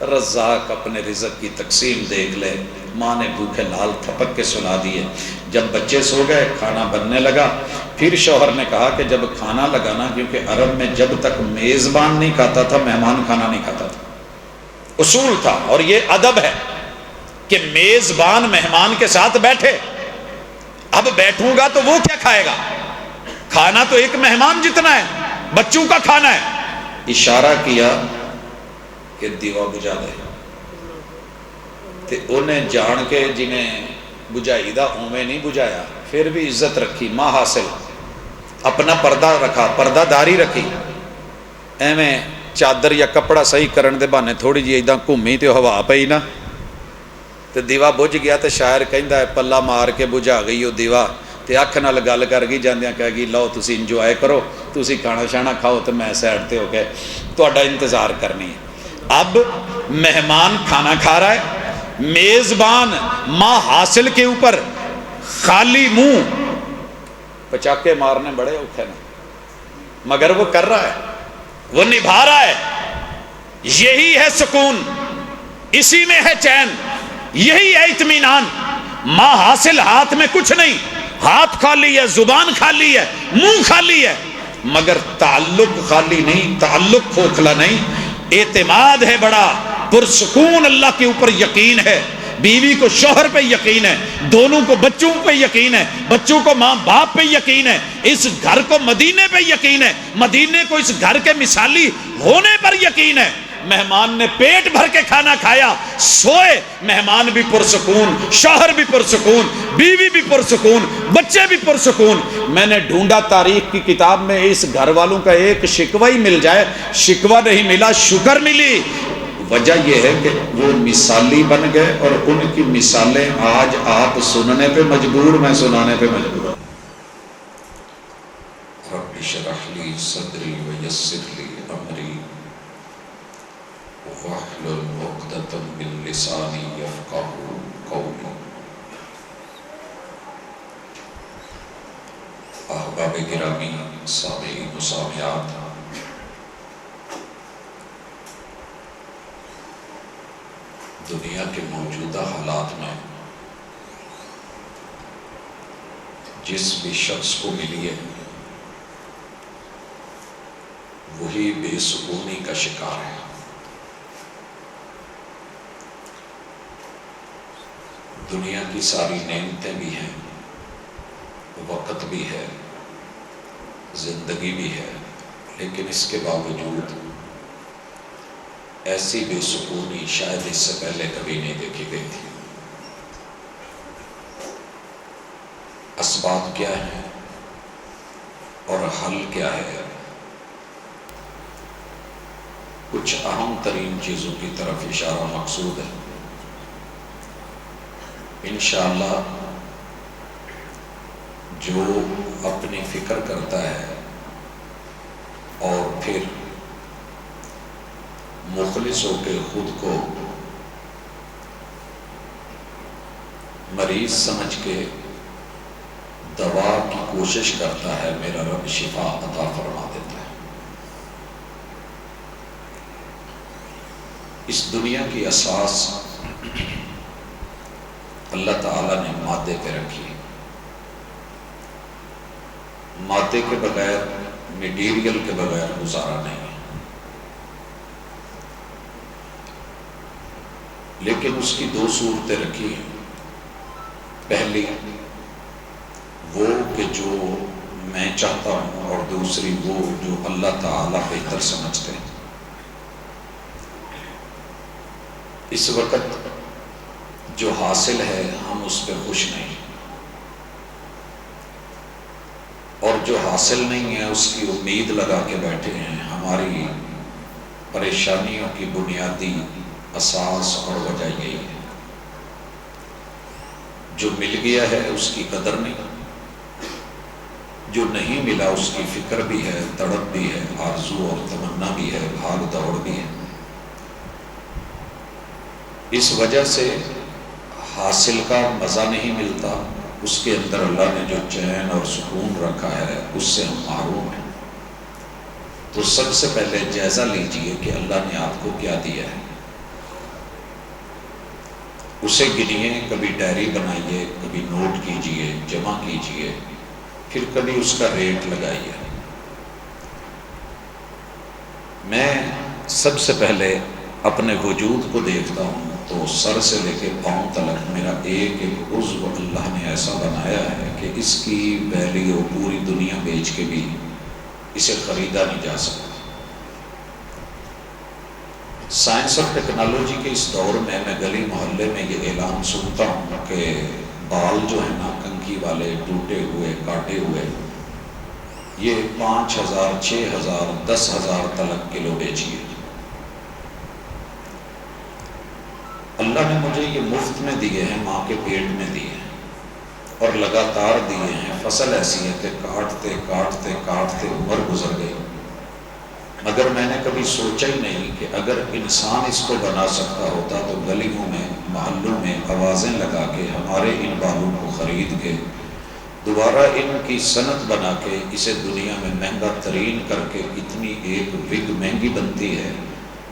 رزاق اپنے رزق کی تقسیم دیکھ لے۔ ماں نے بھوکے لال تھپک کے سلا دیے۔ جب بچے سو گئے کھانا بننے لگا، پھر شوہر نے کہا کہ جب کھانا لگانا، کیونکہ عرب میں جب تک میزبان نہیں کھاتا تھا مہمان کھانا نہیں کھاتا تھا، اصول تھا، اور یہ ادب ہے کہ میزبان مہمان کے ساتھ بیٹھے۔ اب بیٹھوں گا تو وہ کیا کھائے گا؟ کھانا تو ایک مہمان جتنا ہے، بچوں کا کھانا ہے۔ اشارہ کیا کہ دیوا بجھا دے، تے انہیں جان کے جنہیں بجھائی دا اویں نہیں بجھایا، پھر بھی عزت رکھی، ماں حاصل اپنا پردہ رکھا، پردہ داری رکھی۔ ایویں چادر یا کپڑا صحیح کرن دے بہانے تھوڑی جی ایداں گھومی تے ہوا پئی نا تے دیوا بجھ گیا، تے شاعر کہندا ہے پلا مار کے بجھا گئی وہ دیوا، تے اکھ نال گل کر گئی جاندیاں کہہ گئی لو تسی انجوائے کرو، تسی کھانا شانا کھاؤ تے میں سائڈ تے ہو کے تہاڈا انتظار کرنی ہے۔ اب مہمان کھانا کھا رہا ہے، میزبان ماں حاصل کے اوپر خالی منہ، پچاکے مارنے بڑے اوکھے نا، مگر وہ کر رہا ہے، وہ نبھا رہا ہے۔ یہی ہے سکون، اسی میں ہے چین، یہی ہے اطمینان۔ ماں حاصل ہاتھ میں کچھ نہیں، ہاتھ خالی ہے، زبان خالی ہے، منہ خالی ہے، مگر تعلق خالی نہیں، تعلق کھوکھلا نہیں، اعتماد ہے بڑا پرسکون، اللہ کے اوپر یقین ہے، بیوی کو شوہر پہ یقین ہے، دونوں کو بچوں پہ یقین ہے، بچوں کو ماں باپ پہ یقین ہے، اس گھر کو مدینے پہ یقین ہے، مدینے کو اس گھر کے مثالی ہونے پر یقین ہے۔ مہمان نے پیٹ بھر کے کھانا کھایا، سوئے، مہمان بھی پرسکون، شوہر بھی پرسکون، بیوی بھی پرسکون، بچے بھی پرسکون۔ میں نے ڈھونڈا تاریخ کی کتاب میں اس گھر والوں کا ایک شکوہ ہی مل جائے، شکوہ نہیں ملا، شکر ملی۔ وجہ یہ ہے کہ وہ مثالی بن گئے، اور ان کی مثالیں آج آپ سننے پہ مجبور، میں سنانے پہ مجبور۔ رب اشرح لی صدری ویسر لی امری واحلل عقدۃ من لسانی یفقہوا قولی۔ احباب گرامی، سامعین و سامعات، دنیا کے موجودہ حالات میں جس بھی شخص کو ملی ہے وہی بے سکونی کا شکار ہے۔ دنیا کی ساری نعمتیں بھی ہیں، وقت بھی ہے، زندگی بھی ہے، لیکن اس کے باوجود ایسی بے سکونی شاید اس سے پہلے کبھی نہیں دیکھی گئی تھی۔ اسباب کیا ہیں اور حل کیا ہے؟ کچھ اہم ترین چیزوں کی طرف اشارہ مقصود ہے۔ انشاءاللہ جو اپنی فکر کرتا ہے اور پھر مخلص ہو کے خود کو مریض سمجھ کے دوا کی کوشش کرتا ہے، میرا رب شفا عطا فرما دیتا ہے۔ اس دنیا کی اساس اللہ تعالیٰ نے مادے پہ رکھی۔ مادے کے بغیر، میٹیریل کے بغیر گزارا نہیں ہے، لیکن اس کی دو صورتیں رکھی ہیں۔ پہلی وہ کہ جو میں چاہتا ہوں، اور دوسری وہ جو اللہ تعالیٰ بہتر سمجھتے ہیں۔ اس وقت جو حاصل ہے ہم اس پہ خوش نہیں، اور جو حاصل نہیں ہے اس کی امید لگا کے بیٹھے ہیں۔ ہماری پریشانیوں کی بنیادی اساس اور وجہ یہی ہے۔ جو مل گیا ہے اس کی قدر نہیں، جو نہیں ملا اس کی فکر بھی ہے، تڑپ بھی ہے، آرزو اور تمنا بھی ہے، بھاگ دوڑ بھی ہے۔ اس وجہ سے حاصل کا مزہ نہیں ملتا، اس کے اندر اللہ نے جو چین اور سکون رکھا ہے اس سے ہم محروم ہیں۔ تو سب سے پہلے جائزہ لیجئے کہ اللہ نے آپ کو کیا دیا ہے۔ اسے گنیے، کبھی ڈائری بنائیے، کبھی نوٹ کیجئے، جمع کیجئے، پھر کبھی اس کا ریٹ لگائیے۔ میں سب سے پہلے اپنے وجود کو دیکھتا ہوں تو سر سے لے کے پاؤں تلک میرا ایک ایک عضو اللہ نے ایسا بنایا ہے کہ اس کی ویلیو پوری دنیا بیچ کے بھی اسے خریدا نہیں جا سکتا۔ سائنس اور ٹیکنالوجی کے اس دور میں گلی محلے میں یہ اعلان سنتا ہوں کہ بال جو ہے نا کنگھی والے، ٹوٹے ہوئے، کاٹے ہوئے، یہ 5,000، 6,000، 10,000 تلک کلو بیچیے۔ اللہ نے مجھے یہ مفت میں دیے ہیں، ماں کے پیٹ میں دیے ہیں اور لگاتار دیے ہیں۔ فصل ایسی ہے کہ کاٹتے کاٹتے کاٹتے عمر گزر گئی، مگر میں نے کبھی سوچا ہی نہیں کہ اگر انسان اس کو بنا سکتا ہوتا تو گلیوں میں، محلوں میں آوازیں لگا کے ہمارے ان بالوں کو خرید کے دوبارہ ان کی صنعت بنا کے اسے دنیا میں مہنگا ترین کر کے اتنی ایک وگ مہنگی بنتی ہے۔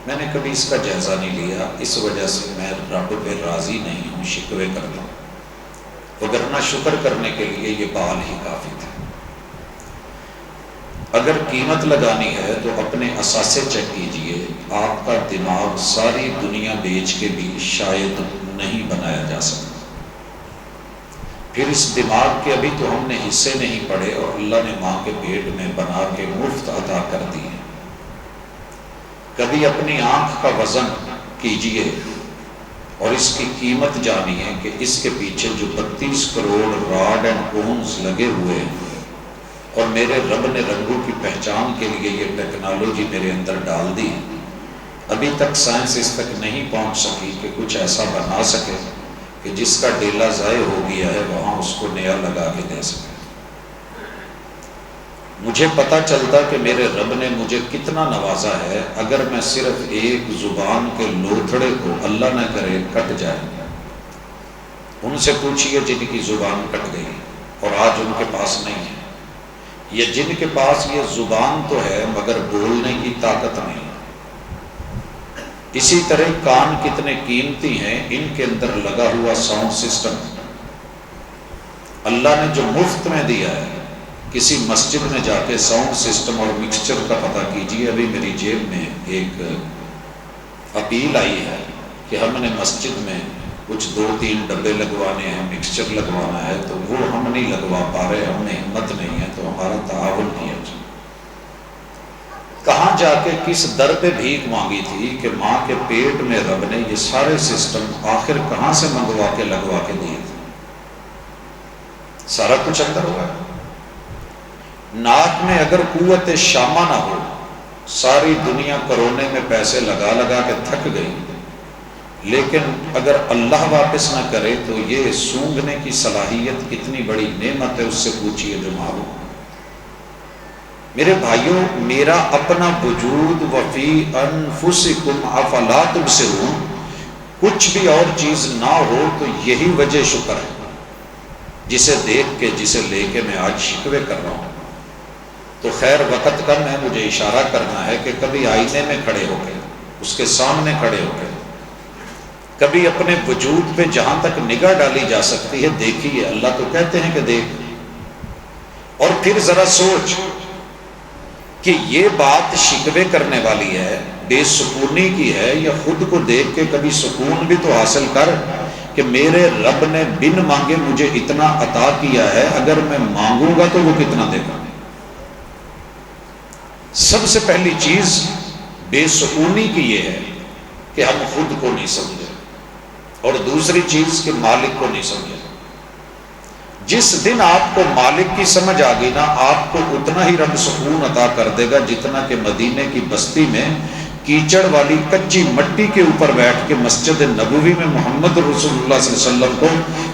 میں نے کبھی اس کا جائزہ نہیں لیا، اس وجہ سے میں رب پہ راضی نہیں ہوں، شکوے کرتا ہوں، وگرنہ شکر کرنے کے لیے یہ بال ہی کافی تھے۔ اگر قیمت لگانی ہے تو اپنے اثاثے چیک کیجئے، آپ کا دماغ ساری دنیا بیچ کے بھی شاید نہیں بنایا جا سکتا۔ پھر اس دماغ کے ابھی تو ہم نے حصے نہیں پڑے اور اللہ نے ماں کے پیٹ میں بنا کے مفت عطا کر دی ہے۔ کبھی اپنی آنکھ کا وزن کیجئے اور اس کی قیمت جانیے کہ اس کے پیچھے جو 32 کروڑ راڈ اینڈ کونز لگے ہوئے ہیں، اور میرے رب نے رنگوں کی پہچان کے لیے یہ ٹیکنالوجی میرے اندر ڈال دی، ابھی تک سائنس اس تک نہیں پہنچ سکی کہ کچھ ایسا بنا سکے کہ جس کا ڈیلا ضائع ہو گیا ہے وہاں اس کو نیا لگا کے دے سکے۔ مجھے پتا چلتا کہ میرے رب نے مجھے کتنا نوازا ہے اگر میں صرف ایک زبان کے لوتھڑے کو اللہ نہ کرے کٹ جائے۔ ان سے پوچھئے جن کی زبان کٹ گئی اور آج ان کے پاس نہیں ہے، یا جن کے پاس یہ زبان تو ہے مگر بولنے کی طاقت نہیں۔ اسی طرح کان کتنے قیمتی ہیں، ان کے اندر لگا ہوا ساؤنڈ سسٹم اللہ نے جو مفت میں دیا ہے۔ کسی مسجد میں جا کے ساؤنڈ سسٹم اور مکسچر کا پتہ کیجیے۔ ابھی میری جیب میں ایک اپیل آئی ہے کہ ہم نے مسجد میں کچھ 2-3 ڈبے لگوانے ہیں، مکسچر لگوانا ہے، تو وہ ہم نہیں لگوا پا رہے، ہم نے ہمت نہیں ہے، تو ہمارا تعاون کیا جائے۔ کہاں جا کے کس در پہ بھیک مانگی تھی کہ ماں کے پیٹ میں رب نے یہ سارے سسٹم آخر کہاں سے منگوا کے لگوا کے دیے تھے؟ سارا کچھ اندر ہوا ہے۔ ناک میں اگر قوت شامہ نہ ہو، ساری دنیا کرونے میں پیسے لگا لگا کے تھک گئی، لیکن اگر اللہ واپس نہ کرے تو یہ سونگھنے کی صلاحیت کتنی بڑی نعمت ہے، اس سے پوچھئے جو معلوم۔ میرے بھائیوں، میرا اپنا وجود وفی انفسکم افلا تبصرون، کچھ بھی اور چیز نہ ہو تو یہی وجہ شکر ہے، جسے دیکھ کے، جسے لے کے میں آج شکوے کر رہا ہوں۔ تو خیر وقت کم ہے، مجھے اشارہ کرنا ہے کہ کبھی آئینے میں کھڑے ہو کے، اس کے سامنے کھڑے ہو کے، کبھی اپنے وجود پہ جہاں تک نگاہ ڈالی جا سکتی ہے دیکھیے۔ اللہ تو کہتے ہیں کہ دیکھ، اور پھر ذرا سوچ کہ یہ بات شکوے کرنے والی ہے، بے سکونی کی ہے، یا خود کو دیکھ کے کبھی سکون بھی تو حاصل کر کہ میرے رب نے بن مانگے مجھے اتنا عطا کیا ہے، اگر میں مانگوں گا تو وہ کتنا دے گا۔ سب سے پہلی چیز بے سکونی کی یہ ہے کہ ہم خود کو نہیں سمجھے، اور دوسری چیز کہ مالک کو نہیں سمجھے۔ جس دن آپ کو مالک کی سمجھ آ گئی نا، آپ کو اتنا ہی رب سکون عطا کر دے گا جتنا کہ مدینے کی بستی میں کیچڑ والی کچی مٹی کے اوپر بیٹھ کے مسجد نبوی میں محمد رسول اللہ صلی اللہ علیہ وسلم کو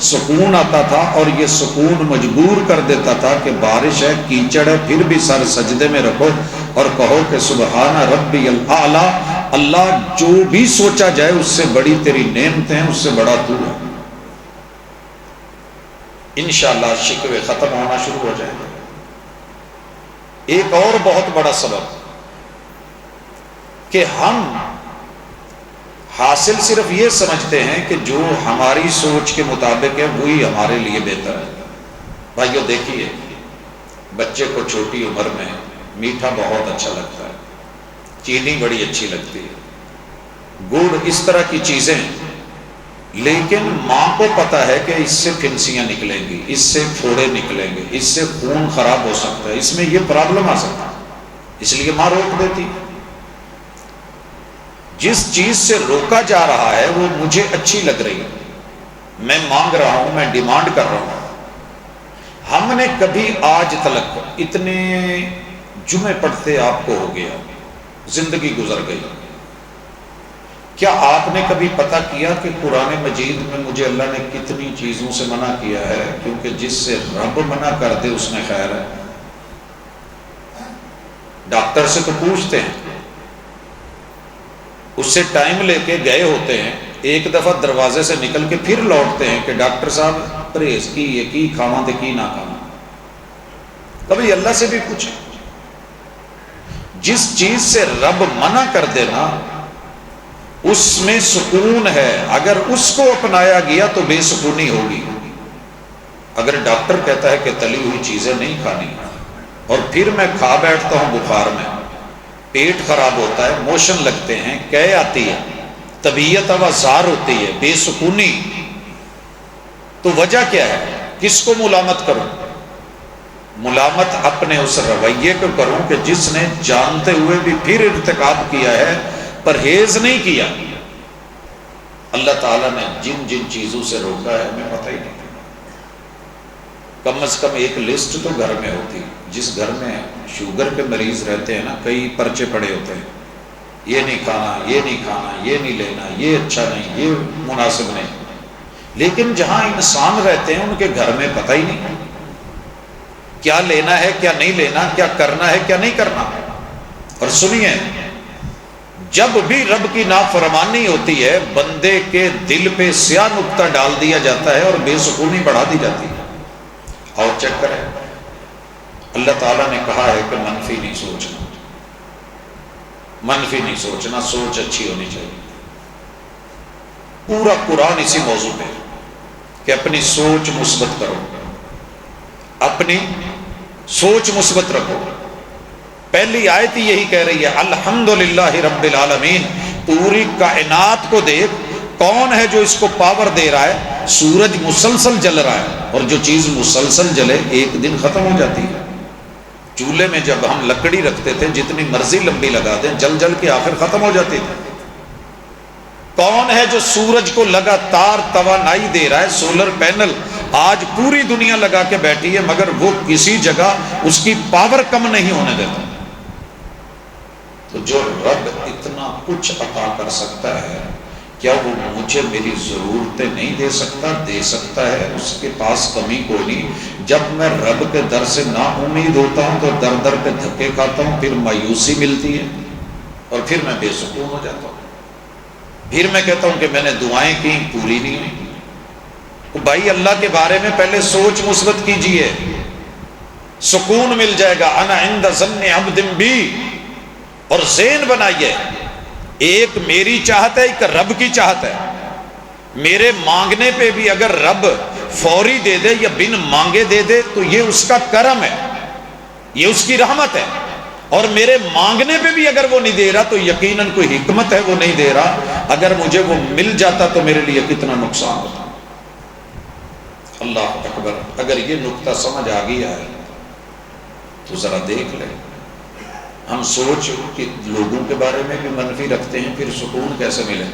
سکون آتا تھا، اور یہ سکون مجبور کر دیتا تھا کہ بارش ہے، کیچڑ ہے، پھر بھی سر سجدے میں رکھو اور کہو کہ سبحان ربی الاعلی، اللہ جو بھی سوچا جائے اس سے بڑی تیری نعمتیں ہیں، اس سے بڑا تو ہے۔ انشاءاللہ شکوے ختم ہونا شروع ہو جائیں گے۔ ایک اور بہت بڑا سبب کہ حاصل صرف یہ سمجھتے ہیں کہ جو ہماری سوچ کے مطابق ہے وہی ہمارے لیے بہتر ہے۔ بھائیو دیکھیے، بچے کو چھوٹی عمر میں میٹھا بہت اچھا لگتا ہے، چینی بڑی اچھی لگتی ہے، گڑ، اس طرح کی چیزیں، لیکن ماں کو پتا ہے کہ اس سے پھنسیاں نکلیں گی، اس سے پھوڑے نکلیں گے، اس سے خون خراب ہو سکتا ہے، اس میں یہ پرابلم آ سکتا ہے، اس لیے ماں روک دیتی ہے۔ جس چیز سے روکا جا رہا ہے وہ مجھے اچھی لگ رہی ہے، میں مانگ رہا ہوں، میں ڈیمانڈ کر رہا ہوں۔ ہم نے کبھی آج تلک اتنے جمعے پڑھتے آپ کو ہو گیا، زندگی گزر گئی، کیا آپ نے کبھی پتہ کیا کہ قرآن مجید میں مجھے اللہ نے کتنی چیزوں سے منع کیا ہے؟ کیونکہ جس سے رب منع کر دے اس میں خیر ہے۔ ڈاکٹر سے تو پوچھتے ہیں، اس سے ٹائم لے کے گئے ہوتے ہیں، ایک دفعہ دروازے سے نکل کے پھر لوٹتے ہیں کہ ڈاکٹر صاحب پرہیز کی یہ کی کھاواں تے کی نہ کھاواں۔ کبھی اللہ سے بھی پوچھیں، جس چیز سے رب منع کر دینا اس میں سکون ہے، اگر اس کو اپنایا گیا تو بے سکونی ہوگی۔ اگر ڈاکٹر کہتا ہے کہ تلی ہوئی چیزیں نہیں کھانی اور پھر میں کھا بیٹھتا ہوں، بخار میں پیٹ خراب ہوتا ہے، موشن لگتے ہیں، قے آتی ہے، طبیعت آزار ہوتی ہے، بے سکونی، تو وجہ کیا ہے؟ کس کو ملامت کروں؟ ملامت اپنے اس رویے کو کروں کہ جس نے جانتے ہوئے بھی پھر ارتکاب کیا ہے، پرہیز نہیں کیا۔ اللہ تعالیٰ نے جن جن چیزوں سے روکا ہے ہمیں پتہ ہی نہیں، کم از کم ایک لسٹ تو گھر میں ہوتی ہے۔ جس گھر میں شوگر کے مریض رہتے ہیں نا، کئی پرچے پڑے ہوتے ہیں، یہ نہیں کھانا، یہ نہیں کھانا، یہ نہیں لینا، یہ اچھا نہیں، یہ مناسب نہیں، لیکن جہاں انسان رہتے ہیں ان کے گھر میں پتہ ہی نہیں کیا لینا ہے، کیا نہیں لینا، کیا کرنا ہے، کیا نہیں کرنا۔ اور سنیے، جب بھی رب کی نافرمانی ہوتی ہے بندے کے دل پہ سیاہ نقطہ ڈال دیا جاتا ہے اور بے سکونی بڑھا دی جاتی ہے۔ اور چیک کریں، اللہ تعالیٰ نے کہا ہے کہ منفی نہیں سوچنا، منفی نہیں سوچنا، سوچ اچھی ہونی چاہیے۔ پورا قرآن اسی موضوع پہ کہ اپنی سوچ مثبت کرو، اپنی سوچ مثبت رکھو۔ پہلی آیت یہی کہہ رہی ہے، الحمدللہ رب العالمین، پوری کائنات کو دیکھ، کون ہے جو اس کو پاور دے رہا ہے؟ سورج مسلسل جل رہا ہے، اور جو چیز مسلسل جلے ایک دن ختم ہو جاتی ہے۔ چولہے میں جب ہم لکڑی رکھتے تھے جتنی مرضی لمبی لگا دیں، جل جل کے آخر ختم ہو جاتی تھی۔ کون ہے جو سورج کو لگاتار توانائی دے رہا ہے؟ سولر پینل آج پوری دنیا لگا کے بیٹھی ہے، مگر وہ کسی جگہ اس کی پاور کم نہیں ہونے دیتا۔ تو جو رب اتنا کچھ عطا کر سکتا ہے، کیا وہ مجھے میری ضرورتیں نہیں دے سکتا؟ دے سکتا ہے، اس کے پاس کمی کوئی نہیں۔ جب میں رب کے در سے نا امید ہوتا ہوں تو در در کے دھکے کھاتا ہوں، پھر مایوسی ملتی ہے اور پھر میں بے سکون ہو جاتا ہوں، پھر میں کہتا ہوں کہ میں نے دعائیں کی پوری نہیں ہوئی۔ بھائی اللہ کے بارے میں پہلے سوچ مثبت کیجئے، سکون مل جائے گا۔ انا عند ظن عبد بی، اور ذہن بنائیے، ایک میری چاہت ہے، ایک رب کی چاہت ہے۔ میرے مانگنے پہ بھی اگر رب فوری دے دے یا بن مانگے دے دے تو یہ اس کا کرم ہے، یہ اس کی رحمت ہے، اور میرے مانگنے پہ بھی اگر وہ نہیں دے رہا تو یقیناً کوئی حکمت ہے، وہ نہیں دے رہا۔ اگر مجھے وہ مل جاتا تو میرے لیے کتنا نقصان ہوتا۔ اللہ اکبر، اگر یہ نقطہ سمجھ آ گیا ہے تو ذرا دیکھ لیں، ہم سوچ کہ لوگوں کے بارے میں بھی منفی رکھتے ہیں، پھر سکون کیسے ملے؟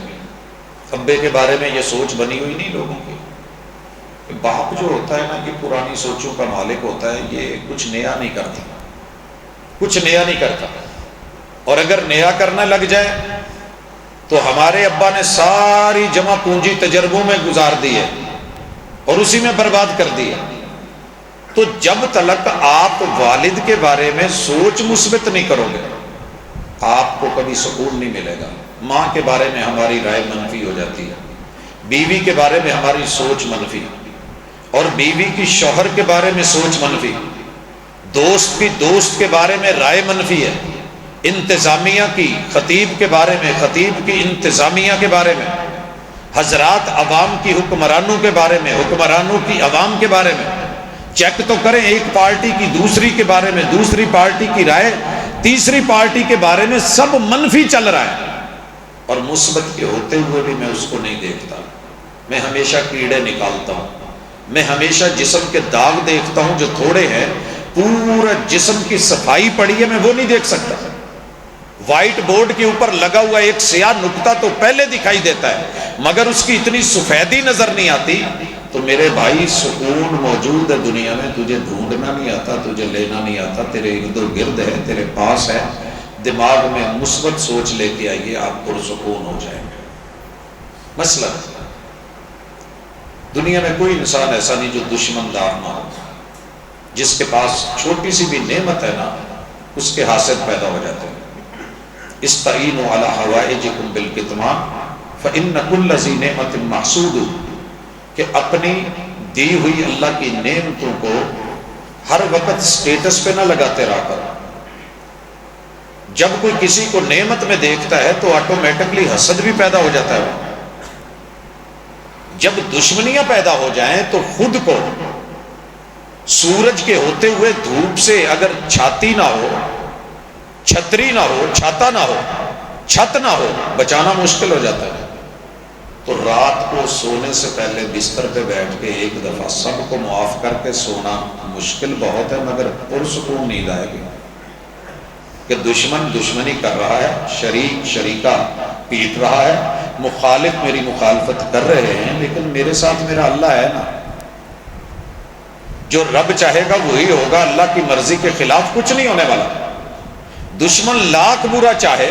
ابے کے بارے میں یہ سوچ بنی ہوئی نہیں لوگوں کی۔ باپ جو ہوتا ہے نا، کہ پرانی سوچوں کا مالک ہوتا ہے، یہ کچھ نیا نہیں کرتا، کچھ نیا نہیں کرتا، اور اگر نیا کرنے لگ جائے تو ہمارے ابا نے ساری جمع پونجی تجربوں میں گزار دی ہے اور اسی میں برباد کر دی ہے۔ تو جب تلک آپ والد کے بارے میں سوچ مثبت نہیں کرو گے، آپ کو کبھی سکون نہیں ملے گا۔ ماں کے بارے میں ہماری رائے منفی ہو جاتی ہے، بیوی کے بارے میں ہماری سوچ منفی، اور بیوی کی شوہر کے بارے میں سوچ منفی، دوست کی دوست کے بارے میں رائے منفی ہے، انتظامیہ کی، خطیب کے بارے میں، خطیب کی انتظامیہ کے بارے میں، حضرات عوام کی حکمرانوں کے بارے میں، حکمرانوں کی عوام کے بارے میں چیک تو کریں. ایک پارٹی کی دوسری کے بارے میں، دوسری پارٹی کی رائے تیسری پارٹی کے بارے میں سب منفی چل رہا ہے، اور مثبت کے ہوتے ہوئے بھی میں اس کو نہیں دیکھتا. میں ہمیشہ کیڑے نکالتا ہوں، میں ہمیشہ جسم کے داغ دیکھتا ہوں جو تھوڑے ہیں. پورا جسم کی صفائی پڑی ہے میں وہ نہیں دیکھ سکتا. وائٹ بورڈ کے اوپر لگا ہوا ایک سیاہ نقطہ تو پہلے دکھائی دیتا ہے، مگر اس کی اتنی سفیدی نظر نہیں آتی. تو میرے بھائی سکون موجود ہے دنیا میں، تجھے ڈھونڈنا نہیں آتا، تجھے لینا نہیں آتا، تیرے ارد و گرد ہے، تیرے پاس ہے. دماغ میں مثبت سوچ لے کے آئیے، آپ پرسکون ہو جائیں گے. مثلا دنیا میں کوئی انسان ایسا نہیں جو دشمن دار نہ ہو. جس کے پاس چھوٹی سی بھی نعمت ہے نا، اس کے حاسد پیدا ہو جاتے ہیں. استعینوا علی حوائجکم بالکتمان فإن کل ذی نعمت محسود، کہ اپنی دی ہوئی اللہ کی نعمتوں کو ہر وقت سٹیٹس پہ نہ لگاتے رہا کرو. جب کوئی کسی کو نعمت میں دیکھتا ہے تو آٹومیٹکلی حسد بھی پیدا ہو جاتا ہے. جب دشمنیاں پیدا ہو جائیں تو خود کو سورج کے ہوتے ہوئے دھوپ سے اگر چھاتی نہ ہو، چھتری نہ ہو، چھاتا نہ ہو، چھت نہ ہو، بچانا مشکل ہو جاتا ہے. تو رات کو سونے سے پہلے بستر پہ بیٹھ کے ایک دفعہ سب کو معاف کر کے سونا مشکل بہت ہے، مگر پرسکون نیند آئے گی. کہ دشمن دشمنی کر رہا ہے، شریک شریکہ پیٹ رہا ہے، مخالف میری مخالفت کر رہے ہیں، لیکن میرے ساتھ میرا اللہ ہے نا. جو رب چاہے گا وہی ہوگا، اللہ کی مرضی کے خلاف کچھ نہیں ہونے والا. دشمن لاکھ برا چاہے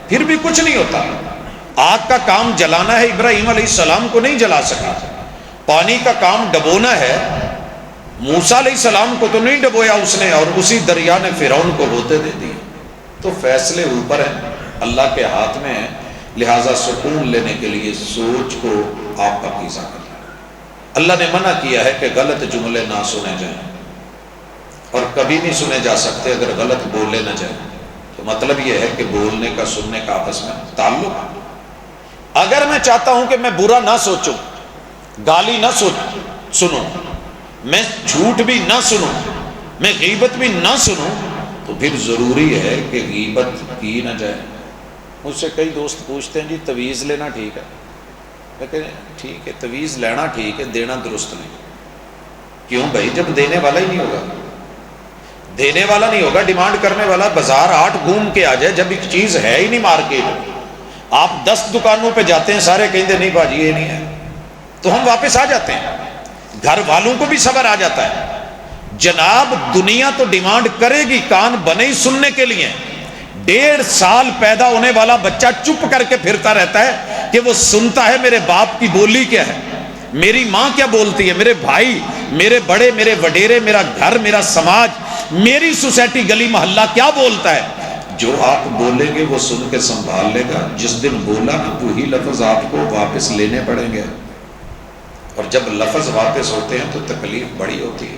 پھر بھی کچھ نہیں ہوتا. آگ کا کام جلانا ہے، ابراہیم علیہ السلام کو نہیں جلا سکا. پانی کا کام ڈبونا ہے، موسیٰ علیہ السلام کو تو نہیں ڈبویا اس نے، اور اسی دریا نے فرعون کو ہوتے دے دی. تو فیصلے اوپر ہیں، اللہ کے ہاتھ میں ہیں. لہٰذا سکون لینے کے لیے سوچ کو آپ پاکیزہ کریں. اللہ نے منع کیا ہے کہ غلط جملے نہ سنے جائیں، اور کبھی نہیں سنے جا سکتے اگر غلط بولے نہ جائیں. تو مطلب یہ ہے کہ بولنے کا سننے کا آپس میں تعلق. اگر میں چاہتا ہوں کہ میں برا نہ سوچوں، گالی نہ سنوں، میں جھوٹ بھی نہ سنوں، میں غیبت بھی نہ سنوں، تو پھر ضروری ہے کہ غیبت کی نہ جائے. مجھ سے کئی دوست پوچھتے ہیں جی تویز لینا ٹھیک ہے؟ میں کہتے ہیں ٹھیک ہے، تویز لینا ٹھیک ہے، دینا درست نہیں. کیوں بھائی؟ جب دینے والا ہی نہیں ہوگا، دینے والا نہیں ہوگا، ڈیمانڈ کرنے والا بازار 8 گھوم کے آ جائے، جب ایک چیز ہے ہی نہیں مارکیٹ. آپ 10 دکانوں پہ جاتے ہیں، سارے کہیں نہیں باجی یہ نہیں ہے، تو ہم واپس آ جاتے ہیں. گھر والوں کو بھی صبر آ جاتا ہے. جناب دنیا تو ڈیمانڈ کرے گی، کان بنے ہی سننے کے لیے. 1.5 سال پیدا ہونے والا بچہ چپ کر کے پھرتا رہتا ہے کہ وہ سنتا ہے میرے باپ کی بولی کیا ہے، میری ماں کیا بولتی ہے، میرے بھائی، میرے بڑے، میرے وڈیرے، میرا گھر، میرا سماج، میری سوسائٹی، گلی محلہ کیا بولتا ہے. جو آپ بولیں گے وہ سن کے سنبھال لے گا. جس دن بولا نا وہی لفظ آپ کو واپس لینے پڑیں گے. اور جب لفظ واپس ہوتے ہیں تو تکلیف بڑی ہوتی ہے.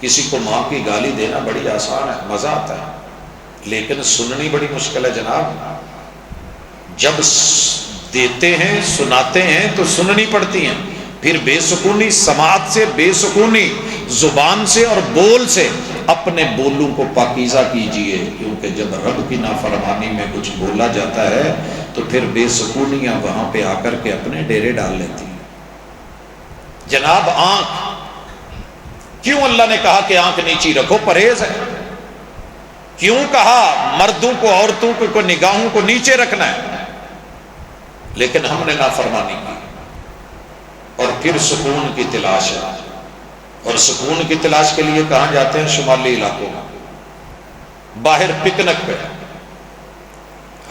کسی کو ماں کی گالی دینا بڑی آسان ہے، مزہ آتا ہے، لیکن سننی بڑی مشکل ہے جناب. جب دیتے ہیں، سناتے ہیں تو سننی پڑتی ہیں. پھر بے سکونی، سماعت سے بے سکونی، زبان سے اور بول سے اپنے بولوں کو پاکیزہ کیجئے، کیونکہ جب رب کی نافرمانی میں کچھ بولا جاتا ہے تو پھر بے سکونیاں وہاں پہ آ کر کے اپنے ڈیرے ڈال لیتی ہیں. جناب آنکھ، کیوں اللہ نے کہا کہ آنکھ نیچی رکھو؟ پرہیز ہے. کیوں کہا مردوں کو، عورتوں کو نگاہوں کو نیچے رکھنا ہے؟ لیکن ہم نے نافرمانی کی. اور پھر سکون کی تلاش ہے، اور سکون کی تلاش کے لیے کہاں جاتے ہیں؟ شمالی علاقوں میں، باہر پکنک پہ.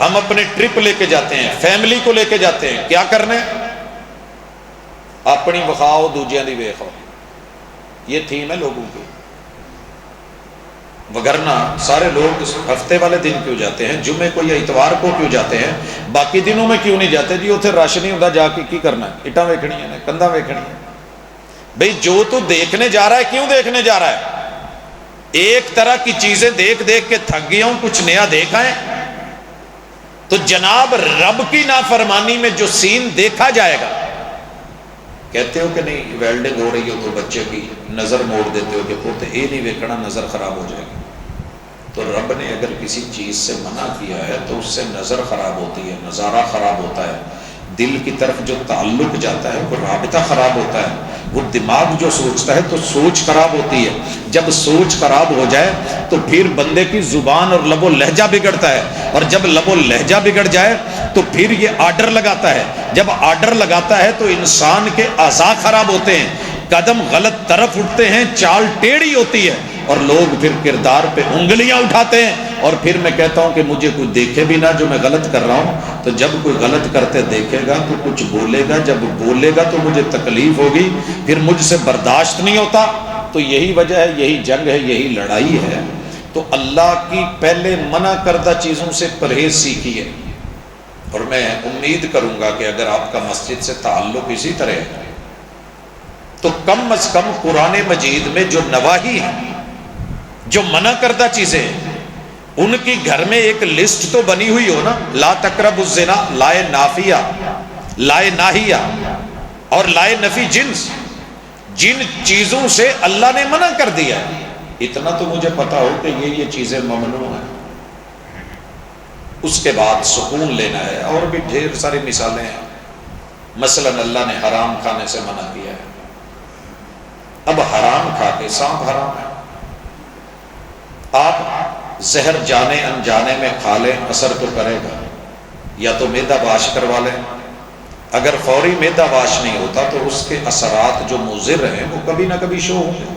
ہم اپنے ٹرپ لے کے جاتے ہیں، فیملی کو لے کے جاتے ہیں. کیا کرنے؟ اپنی وکھاؤ، دوجیاں دی ویکھو. یہ تھیم ہے لوگوں کی. وگرنہ سارے لوگ ہفتے والے دن کیوں جاتے ہیں؟ جمعے کو یا اتوار کو کیوں جاتے ہیں؟ باقی دنوں میں کیوں نہیں جاتے؟ جی اتنے رش نہیں ہوتا، جا کے کی کرنا ہے؟ اٹاں ویکھنیاں نے، کندھاں ویکھنیاں. بھئی جو تو دیکھنے جا رہا ہے، کیوں دیکھنے جا رہا ہے؟ ایک طرح کی چیزیں دیکھ دیکھ کے تھک گیا ہوں، کچھ نیا دیکھا ہے؟ تو جناب رب کی نافرمانی میں جو سین دیکھا جائے گا، کہتے ہو کہ نہیں ویلڈنگ ہو رہی ہو تو بچے کی نظر موڑ دیتے ہو کہ پوتے اے نہیں ویکھنا، نظر خراب ہو جائے گی۔ تو رب نے اگر کسی چیز سے منع کیا ہے تو اس سے نظر خراب ہوتی ہے، نظارہ خراب ہوتا ہے، دل کی طرف جو تعلق جاتا ہے وہ رابطہ خراب ہوتا ہے، وہ دماغ جو سوچتا ہے تو سوچ خراب ہوتی ہے۔ جب سوچ خراب ہو جائے تو پھر بندے کی زبان اور لب و لہجہ بگڑتا ہے، اور جب لب و لہجہ بگڑ جائے تو پھر یہ آرڈر لگاتا ہے، جب آرڈر لگاتا ہے تو انسان کے اعضاء خراب ہوتے ہیں، قدم غلط طرف اٹھتے ہیں، چال ٹیڑھی ہوتی ہے، اور لوگ پھر کردار پہ انگلیاں اٹھاتے ہیں۔ اور پھر میں کہتا ہوں کہ مجھے کوئی دیکھے بھی نہ جو میں غلط کر رہا ہوں، تو جب کوئی غلط کرتے دیکھے گا تو کچھ بولے گا، جب بولے گا تو مجھے تکلیف ہوگی، پھر مجھ سے برداشت نہیں ہوتا۔ تو یہی وجہ ہے، یہی جنگ ہے، یہی لڑائی ہے۔ تو اللہ کی پہلے منع کردہ چیزوں سے پرہیز سیکھیے، اور میں امید کروں گا کہ اگر آپ کا مسجد سے تعلق اسی طرح ہے تو کم از کم قرآن مجید میں جو نواہی ہیں، جو منع کردہ چیزیں ہیں، ان کی گھر میں ایک لسٹ تو بنی ہوئی ہو نا۔ لا تقربوا الزنا، لائے نافیہ، لائے ناہیہ اور لائے نفی جنس، جن چیزوں سے اللہ نے منع کر دیا ہے، اتنا تو مجھے پتا ہو کہ یہ چیزیں ممنوع ہیں۔ اس کے بعد سکون لینا ہے، اور بھی ڈھیر ساری مثالیں ہیں۔ مثلا اللہ نے حرام کھانے سے منع کیا ہے، اب حرام کھا کے سانپ حرام ہے، آپ زہر جانے انجانے میں کھا لیں اثر تو کرے گا، یا تو معدہ واش کروا لیں، اگر فوری معدہ واش نہیں ہوتا تو اس کے اثرات جو مضر ہیں وہ کبھی نہ کبھی شو ہوں گے،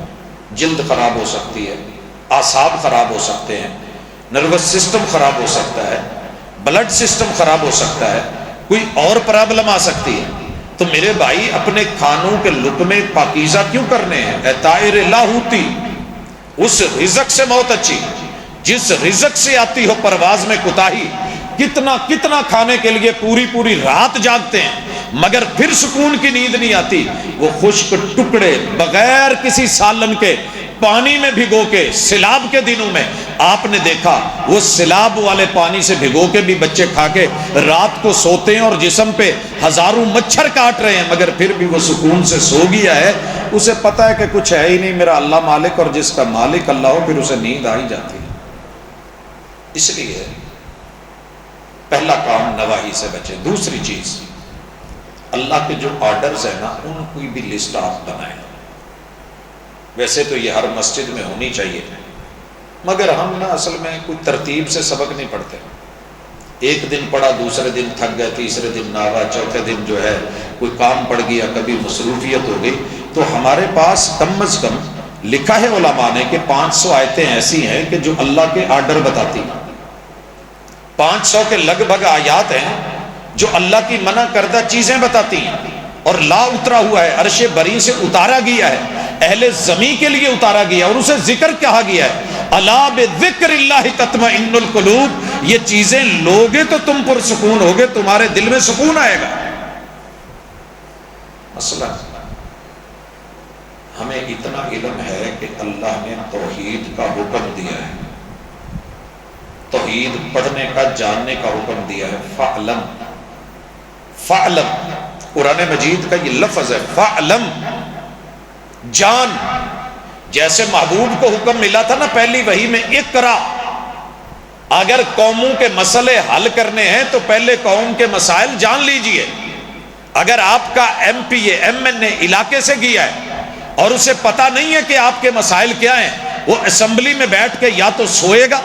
جلد خراب ہو سکتی ہے، اعصاب خراب ہو سکتے ہیں، نروس سسٹم خراب ہو سکتا ہے، بلڈ سسٹم خراب ہو سکتا ہے، کوئی اور پرابلم آ سکتی ہے۔ تو میرے بھائی اپنے کھانوں کے لقمے پاکیزہ کیوں کرنے ہیں؟ اے طائر لاہوتی، اس رزق سے موت اچھی جس رزق سے آتی ہو پرواز میں کوتاہی۔ کتنا کتنا کھانے کے لیے پوری پوری رات جاگتے ہیں مگر پھر سکون کی نیند نہیں آتی۔ وہ خشک ٹکڑے بغیر کسی سالن کے پانی میں بھگو کے، سیلاب کے دنوں میں آپ نے دیکھا وہ سیلاب والے پانی سے بھگو کے بھی بچے کھا کے رات کو سوتے ہیں، اور جسم پہ ہزاروں مچھر کاٹ رہے ہیں مگر پھر بھی وہ سکون سے سو گیا ہے۔ اسے پتا ہے کہ کچھ ہے ہی نہیں، میرا اللہ مالک، اور جس کا مالک اللہ ہو پھر اسے نیند آ ہی جاتی ہے۔ اس لیے پہلا کام نواہی سے بچے۔ دوسری چیز، اللہ کے جو آرڈرز ہیں نا ان کی بھی لسٹ آپ بنائیں۔ ویسے تو یہ ہر مسجد میں ہونی چاہیے، مگر ہم نا اصل میں کوئی ترتیب سے سبق نہیں پڑھتے۔ ایک دن پڑھا، دوسرے دن تھک گئے، تیسرے دن ناوا، چوتھے دن جو ہے کوئی کام پڑ گیا، کبھی مصروفیت ہو گئی۔ تو ہمارے پاس کم از کم لکھا ہے علماء نے کہ 500 آیتیں ایسی ہیں کہ جو اللہ کے آرڈر بتاتی ہیں، 500 کے لگ بھگ آیات ہیں جو اللہ کی منع کردہ چیزیں بتاتی ہیں، اور لا اترا ہوا ہے، عرش بری سے اتارا گیا ہے، اہل زمین کے لیے اتارا گیا، اور اسے ذکر کہا گیا ہے۔ الا بذکر اللہ تطمئن القلوب، یہ چیزیں لوگے تو تم پرسکون ہوگے، تمہارے دل میں سکون آئے گا۔ مثلا ہمیں اتنا علم ہے کہ اللہ نے توحید کا حکم دیا ہے، توحید پڑھنے کا، جاننے کا حکم دیا ہے۔ فعلم، فعلم، قرآن مجید کا یہ لفظ ہے، فعلم، جان۔ جیسے محبوب کو حکم ملا تھا نا پہلی وحی میں، اقرا، اگر قوموں کے مسئلے حل کرنے ہیں تو پہلے قوم کے مسائل جان لیجئے۔ اگر آپ کا ایم پی اے، ایم این اے علاقے سے گیا ہے اور اسے پتا نہیں ہے کہ آپ کے مسائل کیا ہیں، وہ اسمبلی میں بیٹھ کے یا تو سوئے گا،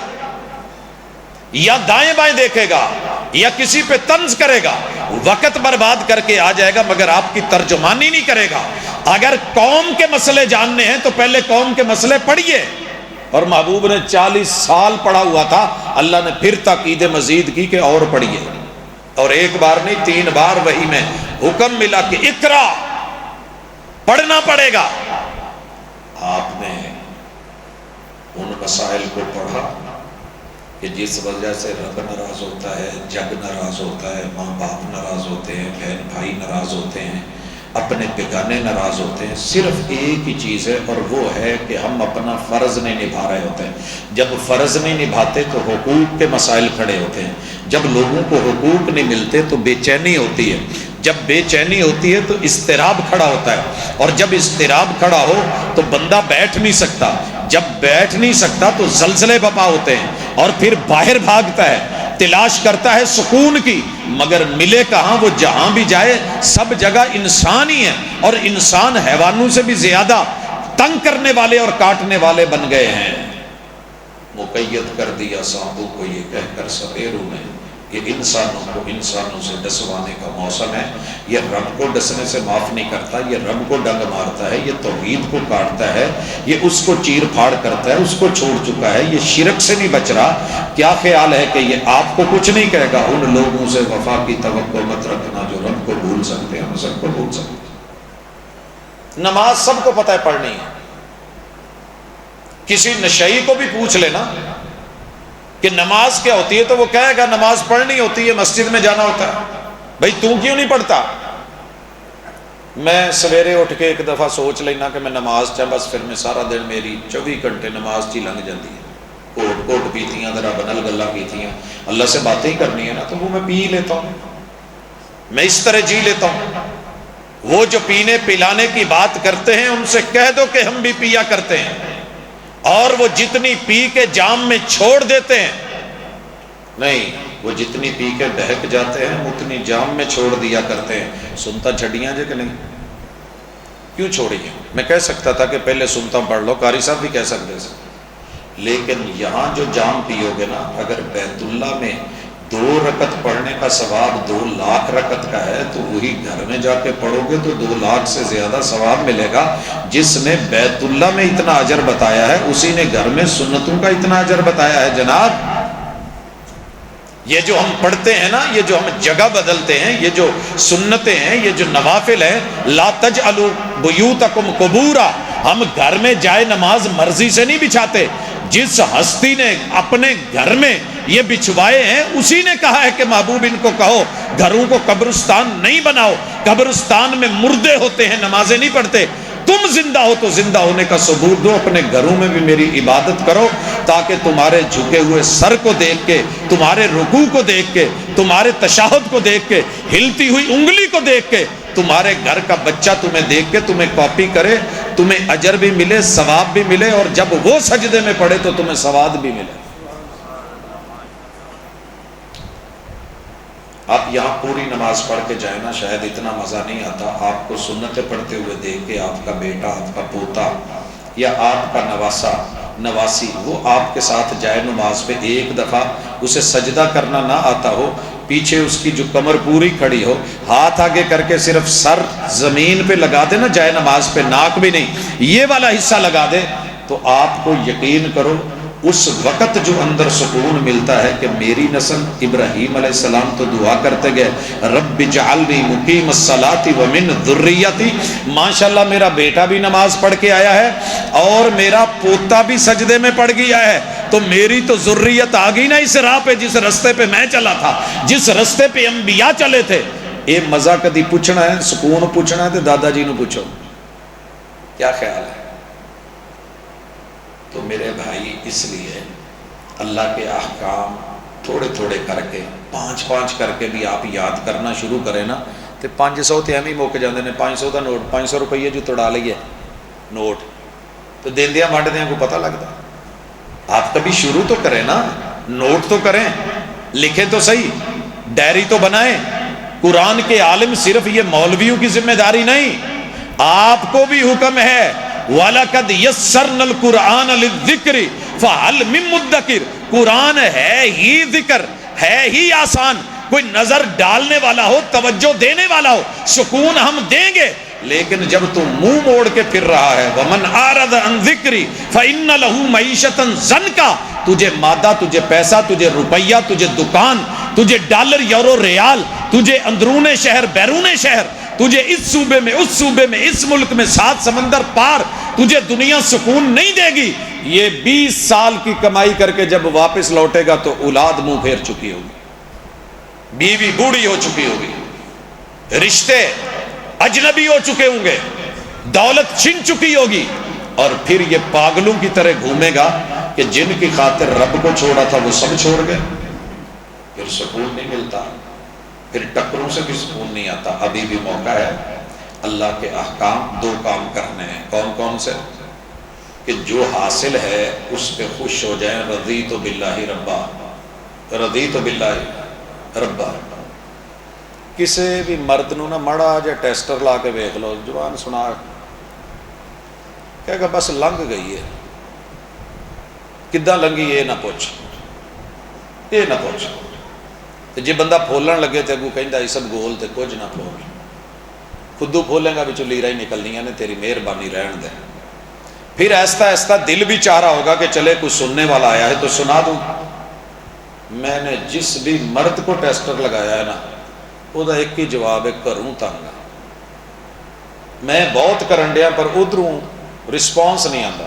یا دائیں بائیں دیکھے گا، یا کسی پہ طنز کرے گا، وقت برباد کر کے آ جائے گا مگر آپ کی ترجمانی نہیں کرے گا۔ اگر قوم کے مسئلے جاننے ہیں تو پہلے قوم کے مسئلے پڑھیے، اور محبوب نے 40 سال پڑھا ہوا تھا، اللہ نے پھر تاکید مزید کی کہ اور پڑھیے، اور ایک بار نہیں 3 بار وحی میں حکم ملا کہ اقرا، پڑھنا پڑے گا۔ آپ نے ان مسائل کو پڑھا کہ جس وجہ سے رب ناراض ہوتا ہے، جگ ناراض ہوتا ہے، ماں باپ ناراض ہوتے ہیں، بہن بھائی ناراض ہوتے ہیں، اپنے بیگانے ناراض ہوتے ہیں، صرف ایک ہی چیز ہے، اور وہ ہے کہ ہم اپنا فرض نہیں نبھا رہے ہوتے ہیں۔ جب فرض نہیں نبھاتے تو حقوق کے مسائل کھڑے ہوتے ہیں، جب لوگوں کو حقوق نہیں ملتے تو بے چینی ہوتی ہے، جب بے چینی ہوتی ہے تو اضطراب کھڑا ہوتا ہے، اور جب اضطراب کھڑا ہو تو بندہ بیٹھ نہیں سکتا، جب بیٹھ نہیں سکتا تو زلزلے بپا ہوتے ہیں، اور پھر باہر بھاگتا ہے، تلاش کرتا ہے سکون کی، مگر ملے کہاں؟ وہ جہاں بھی جائے سب جگہ انسان ہی ہے، اور انسان حیوانوں سے بھی زیادہ تنگ کرنے والے اور کاٹنے والے بن گئے ہیں۔ مقید کر دیا سانپوں کو یہ کہہ کر سپیروں نے، یہ انسانوں کو انسانوں سے ڈسوانے کا موسم ہے۔ یہ رب کو ڈسنے سے معاف نہیں کرتا، یہ رب کو ڈنگ مارتا ہے، یہ توحید کو کاٹتا ہے، یہ اس کو چیر پھاڑ کرتا ہے، اس کو چھوڑ چکا ہے، یہ شرک سے نہیں بچ رہا۔ کیا خیال ہے کہ یہ آپ کو کچھ نہیں کہے گا؟ ان لوگوں سے وفا کی توقع مت رکھنا جو رب کو بھول سکتے ہیں، ہم سب کو بھول سکتے ہیں۔ نماز سب کو پتہ ہے پڑھنی ہے، کسی نشئی کو بھی پوچھ لینا کہ نماز کیا ہوتی ہے تو وہ کہے گا نماز پڑھنی ہوتی ہے، مسجد میں جانا ہوتا ہے۔ بھائی تو کیوں نہیں پڑھتا؟ میں سویرے اٹھ کے ایک دفعہ سوچ لینا کہ میں نماز چاہ، بس پھر میں سارا دن میری 24 گھنٹے نماز چی لنگ جاتی ہے۔ کوٹ کوٹ پیتیاں، ذرا بنل گلا پیتیاں، اللہ سے باتیں ہی کرنی ہے نا، تو وہ میں پی لیتا ہوں، میں اس طرح جی لیتا ہوں۔ وہ جو پینے پلانے کی بات کرتے ہیں ان سے کہہ دو کہ ہم بھی پیا کرتے ہیں، اور وہ جتنی پی کے جام میں چھوڑ دیتے ہیں، نہیں، وہ جتنی پی کے بہک جاتے ہیں اتنی جام میں چھوڑ دیا کرتے ہیں۔ سنتا چھڑیاں جے کہ نہیں؟ کیوں چھوڑی ہیں؟ میں کہہ سکتا تھا کہ پہلے سنتا پڑھ لو، قاری صاحب بھی کہہ سکتے تھے، لیکن یہاں جو جام پیو گے نا، اگر بیت اللہ میں 2 رکعت پڑھنے کا ثواب 2 لاکھ رکعت کا ہے تو وہی گھر میں جا کے پڑھو گے تو 2 لاکھ سے زیادہ ثواب ملے گا۔ جس نے بیت اللہ میں اتنا اجر بتایا ہے اسی نے گھر میں سنتوں کا اتنا اجر بتایا ہے۔ جناب یہ جو ہم پڑھتے ہیں نا، یہ جو ہم جگہ بدلتے ہیں، یہ جو سنتیں ہیں، یہ جو نوافل ہیں، لا تجعلوا بیوتکم قبورا، ہم گھر میں جائے نماز مرضی سے نہیں بچھاتے۔ جس ہستی نے اپنے گھر میں یہ بچھوائے ہیں اسی نے کہا ہے کہ محبوب ان کو کہو گھروں کو قبرستان نہیں بناؤ، قبرستان میں مردے ہوتے ہیں، نمازیں نہیں پڑھتے۔ تم زندہ ہو تو زندہ ہونے کا ثبوت دو، اپنے گھروں میں بھی میری عبادت کرو، تاکہ تمہارے جھکے ہوئے سر کو دیکھ کے، تمہارے رکوع کو دیکھ کے، تمہارے تشہد کو دیکھ کے، ہلتی ہوئی انگلی کو دیکھ کے، تمہارے گھر کا بچہ تمہیں دیکھ کے تمہیں کاپی کرے، تمہیں اجر بھی ملے، ثواب بھی ملے، اور جب وہ سجدے میں پڑھے تو تمہیں ثواب بھی ملے۔ آپ یہاں پوری نماز پڑھ کے جائیں نا، شاید اتنا مزہ نہیں آتا آپ کو سنتیں پڑھتے ہوئے دیکھ کے آپ کا بیٹا، آپ کا پوتا یا آپ کا نواسا نواسی وہ آپ کے ساتھ جائے نماز پہ، ایک دفعہ اسے سجدہ کرنا نہ آتا ہو، پیچھے اس کی جو کمر پوری کھڑی ہو، ہاتھ آگے کر کے صرف سر زمین پہ لگا دے نا جائے نماز پہ، ناک بھی نہیں، یہ والا حصہ لگا دے، تو آپ کو یقین کرو اس وقت جو اندر سکون ملتا ہے کہ میری نسل، ابراہیم علیہ السلام تو دعا کرتے گئے رب اجعلنی مقیم الصلاۃ ومن ذریتی، ماشاءاللہ میرا بیٹا بھی نماز پڑھ کے آیا ہے اور میرا پوتا بھی سجدے میں پڑھ گیا ہے، تو میری تو ذریت آ گئی نا اس راہ پہ جس رستے پہ میں چلا تھا، جس رستے پہ انبیاء چلے تھے۔ اے مزہ کدی پوچھنا ہے، سکون پوچھنا ہے تو دادا جی نو پوچھو، کیا خیال ہے؟ تو میرے بھائی اس لیے اللہ کے احکام تھوڑے تھوڑے کر کے 5 کر کے بھی آپ یاد کرنا شروع کریں نا، تو 500 تے ایویں مک جاندے نے، 500 دا نوٹ 500 روپیے جو توڑا لئیے نوٹ تو دیندیاں وانڈدیاں کو پتہ لگتا۔ آپ کبھی شروع تو کریں نا، نوٹ تو کریں، لکھیں تو صحیح، ڈائری تو بنائیں۔ قرآن کے عالم صرف یہ مولویوں کی ذمہ داری نہیں، آپ کو بھی حکم ہے وَلَقَدْ يَسَّرْنَا الْقُرْآنَ لِلذِّكْرِ فَهَلْ مِن مُدَّكِرٍ، قرآن ہے ہی ذکر، ہے ہی آسان، کوئی نظر ڈالنے والا ہو، توجہ دینے والا ہو، سکون ہم دیں گے، لیکن جب تو منہ موڑ کے پھر رہا ہے وَمَنْ أَعْرَضَ عَنْ ذِكْرِي فَإِنَّ لَهُ مَعِيشَةً ضَنْكَ، تجھے مادہ، تجھے پیسہ، تجھے روپیہ، تجھے دکان، تجھے ڈالر یورو ریال، تجھے اندرون شہر بیرون شہر، تجھے اس صوبے میں اس صوبے میں اس ملک میں 7 سمندر پار، تجھے دنیا سکون نہیں دے گی۔ یہ 20 سال کی کمائی کر کے جب واپس لوٹے گا تو اولاد منہ پھیر چکی ہوگی، بیوی بوڑھی ہو چکی ہوگی، رشتے اجنبی ہو چکے ہوں گے، دولت چھن چکی ہوگی، اور پھر یہ پاگلوں کی طرح گھومے گا کہ جن کی خاطر رب کو چھوڑا تھا وہ سب چھوڑ گئے، پھر سکون نہیں ملتا، پھر ٹکروں سے بھی سکون نہیں آتا۔ ابھی بھی موقع ہے، اللہ کے احکام دو کام کرنے ہیں۔ کون کون سے؟ کہ جو حاصل ہے اس پہ خوش ہو جائیں، رضیت باللہ ربا، رضیت باللہ ربا۔ کسی بھی مرد نو نہ مڑا جا ٹیسٹر لا کے ویکھ لو، زبان سنا کہے گا بس لنگ گئی ہے، کداں لنگی یہ نہ پوچھ، یہ نہ پوچھ۔ تے جے بندہ پھولن لگے تے اگوں کہندا ای سب گول تے کچھ نہ پھول، خودو پھولیں گا وچوں لیرا ہی نکلنیاں نے، تیری مہربانی رہن دے۔ پھر ایسا ایسا دل بھی چاہ رہا ہوگا کہ چلے کوئی سننے والا آیا ہے تو سنا دوں۔ میں نے جس بھی مرد کو ٹیسٹر لگایا ہے نا، وہ دا ایک ہی جواب ہے، کروں تنگ، میں بہت کرن ڈیا پر ادھروں رسپانس نہیں آتا۔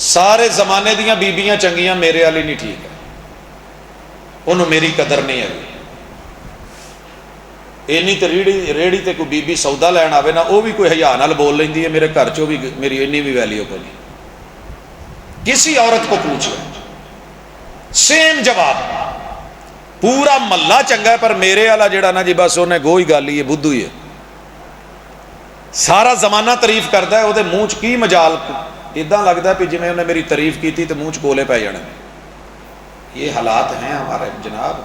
سارے زمانے دیاں بیبیاں چنگیاں، میرے والی نہیں ٹھیک ہے، انہوں میری قدر نہیں ہے۔ اینی تے ریڑی تے کوئی بی بی سودا لین آوے نا، وہ بھی کوئی حیا نال بول لیندی ہے، میرے گھر چوں بھی میری اینی بھی ویلیو کو نہیں۔ کسی عورت کو پوچھ لو، سیم جواب، پورا محلہ چنگا ہے پر میرے والا جڑا نا جی بس انہیں گوئی گالی ہے، بدھو ہی ہے۔ سارا زمانہ تعریف کرتا ہے، وہ منہ چ کی مجال، اداں لگتا ہے کہ جی میں انہیں میری تعریف کی تھی تو منہ چ کولے پی جانے۔ یہ حالات ہیں ہمارے جناب،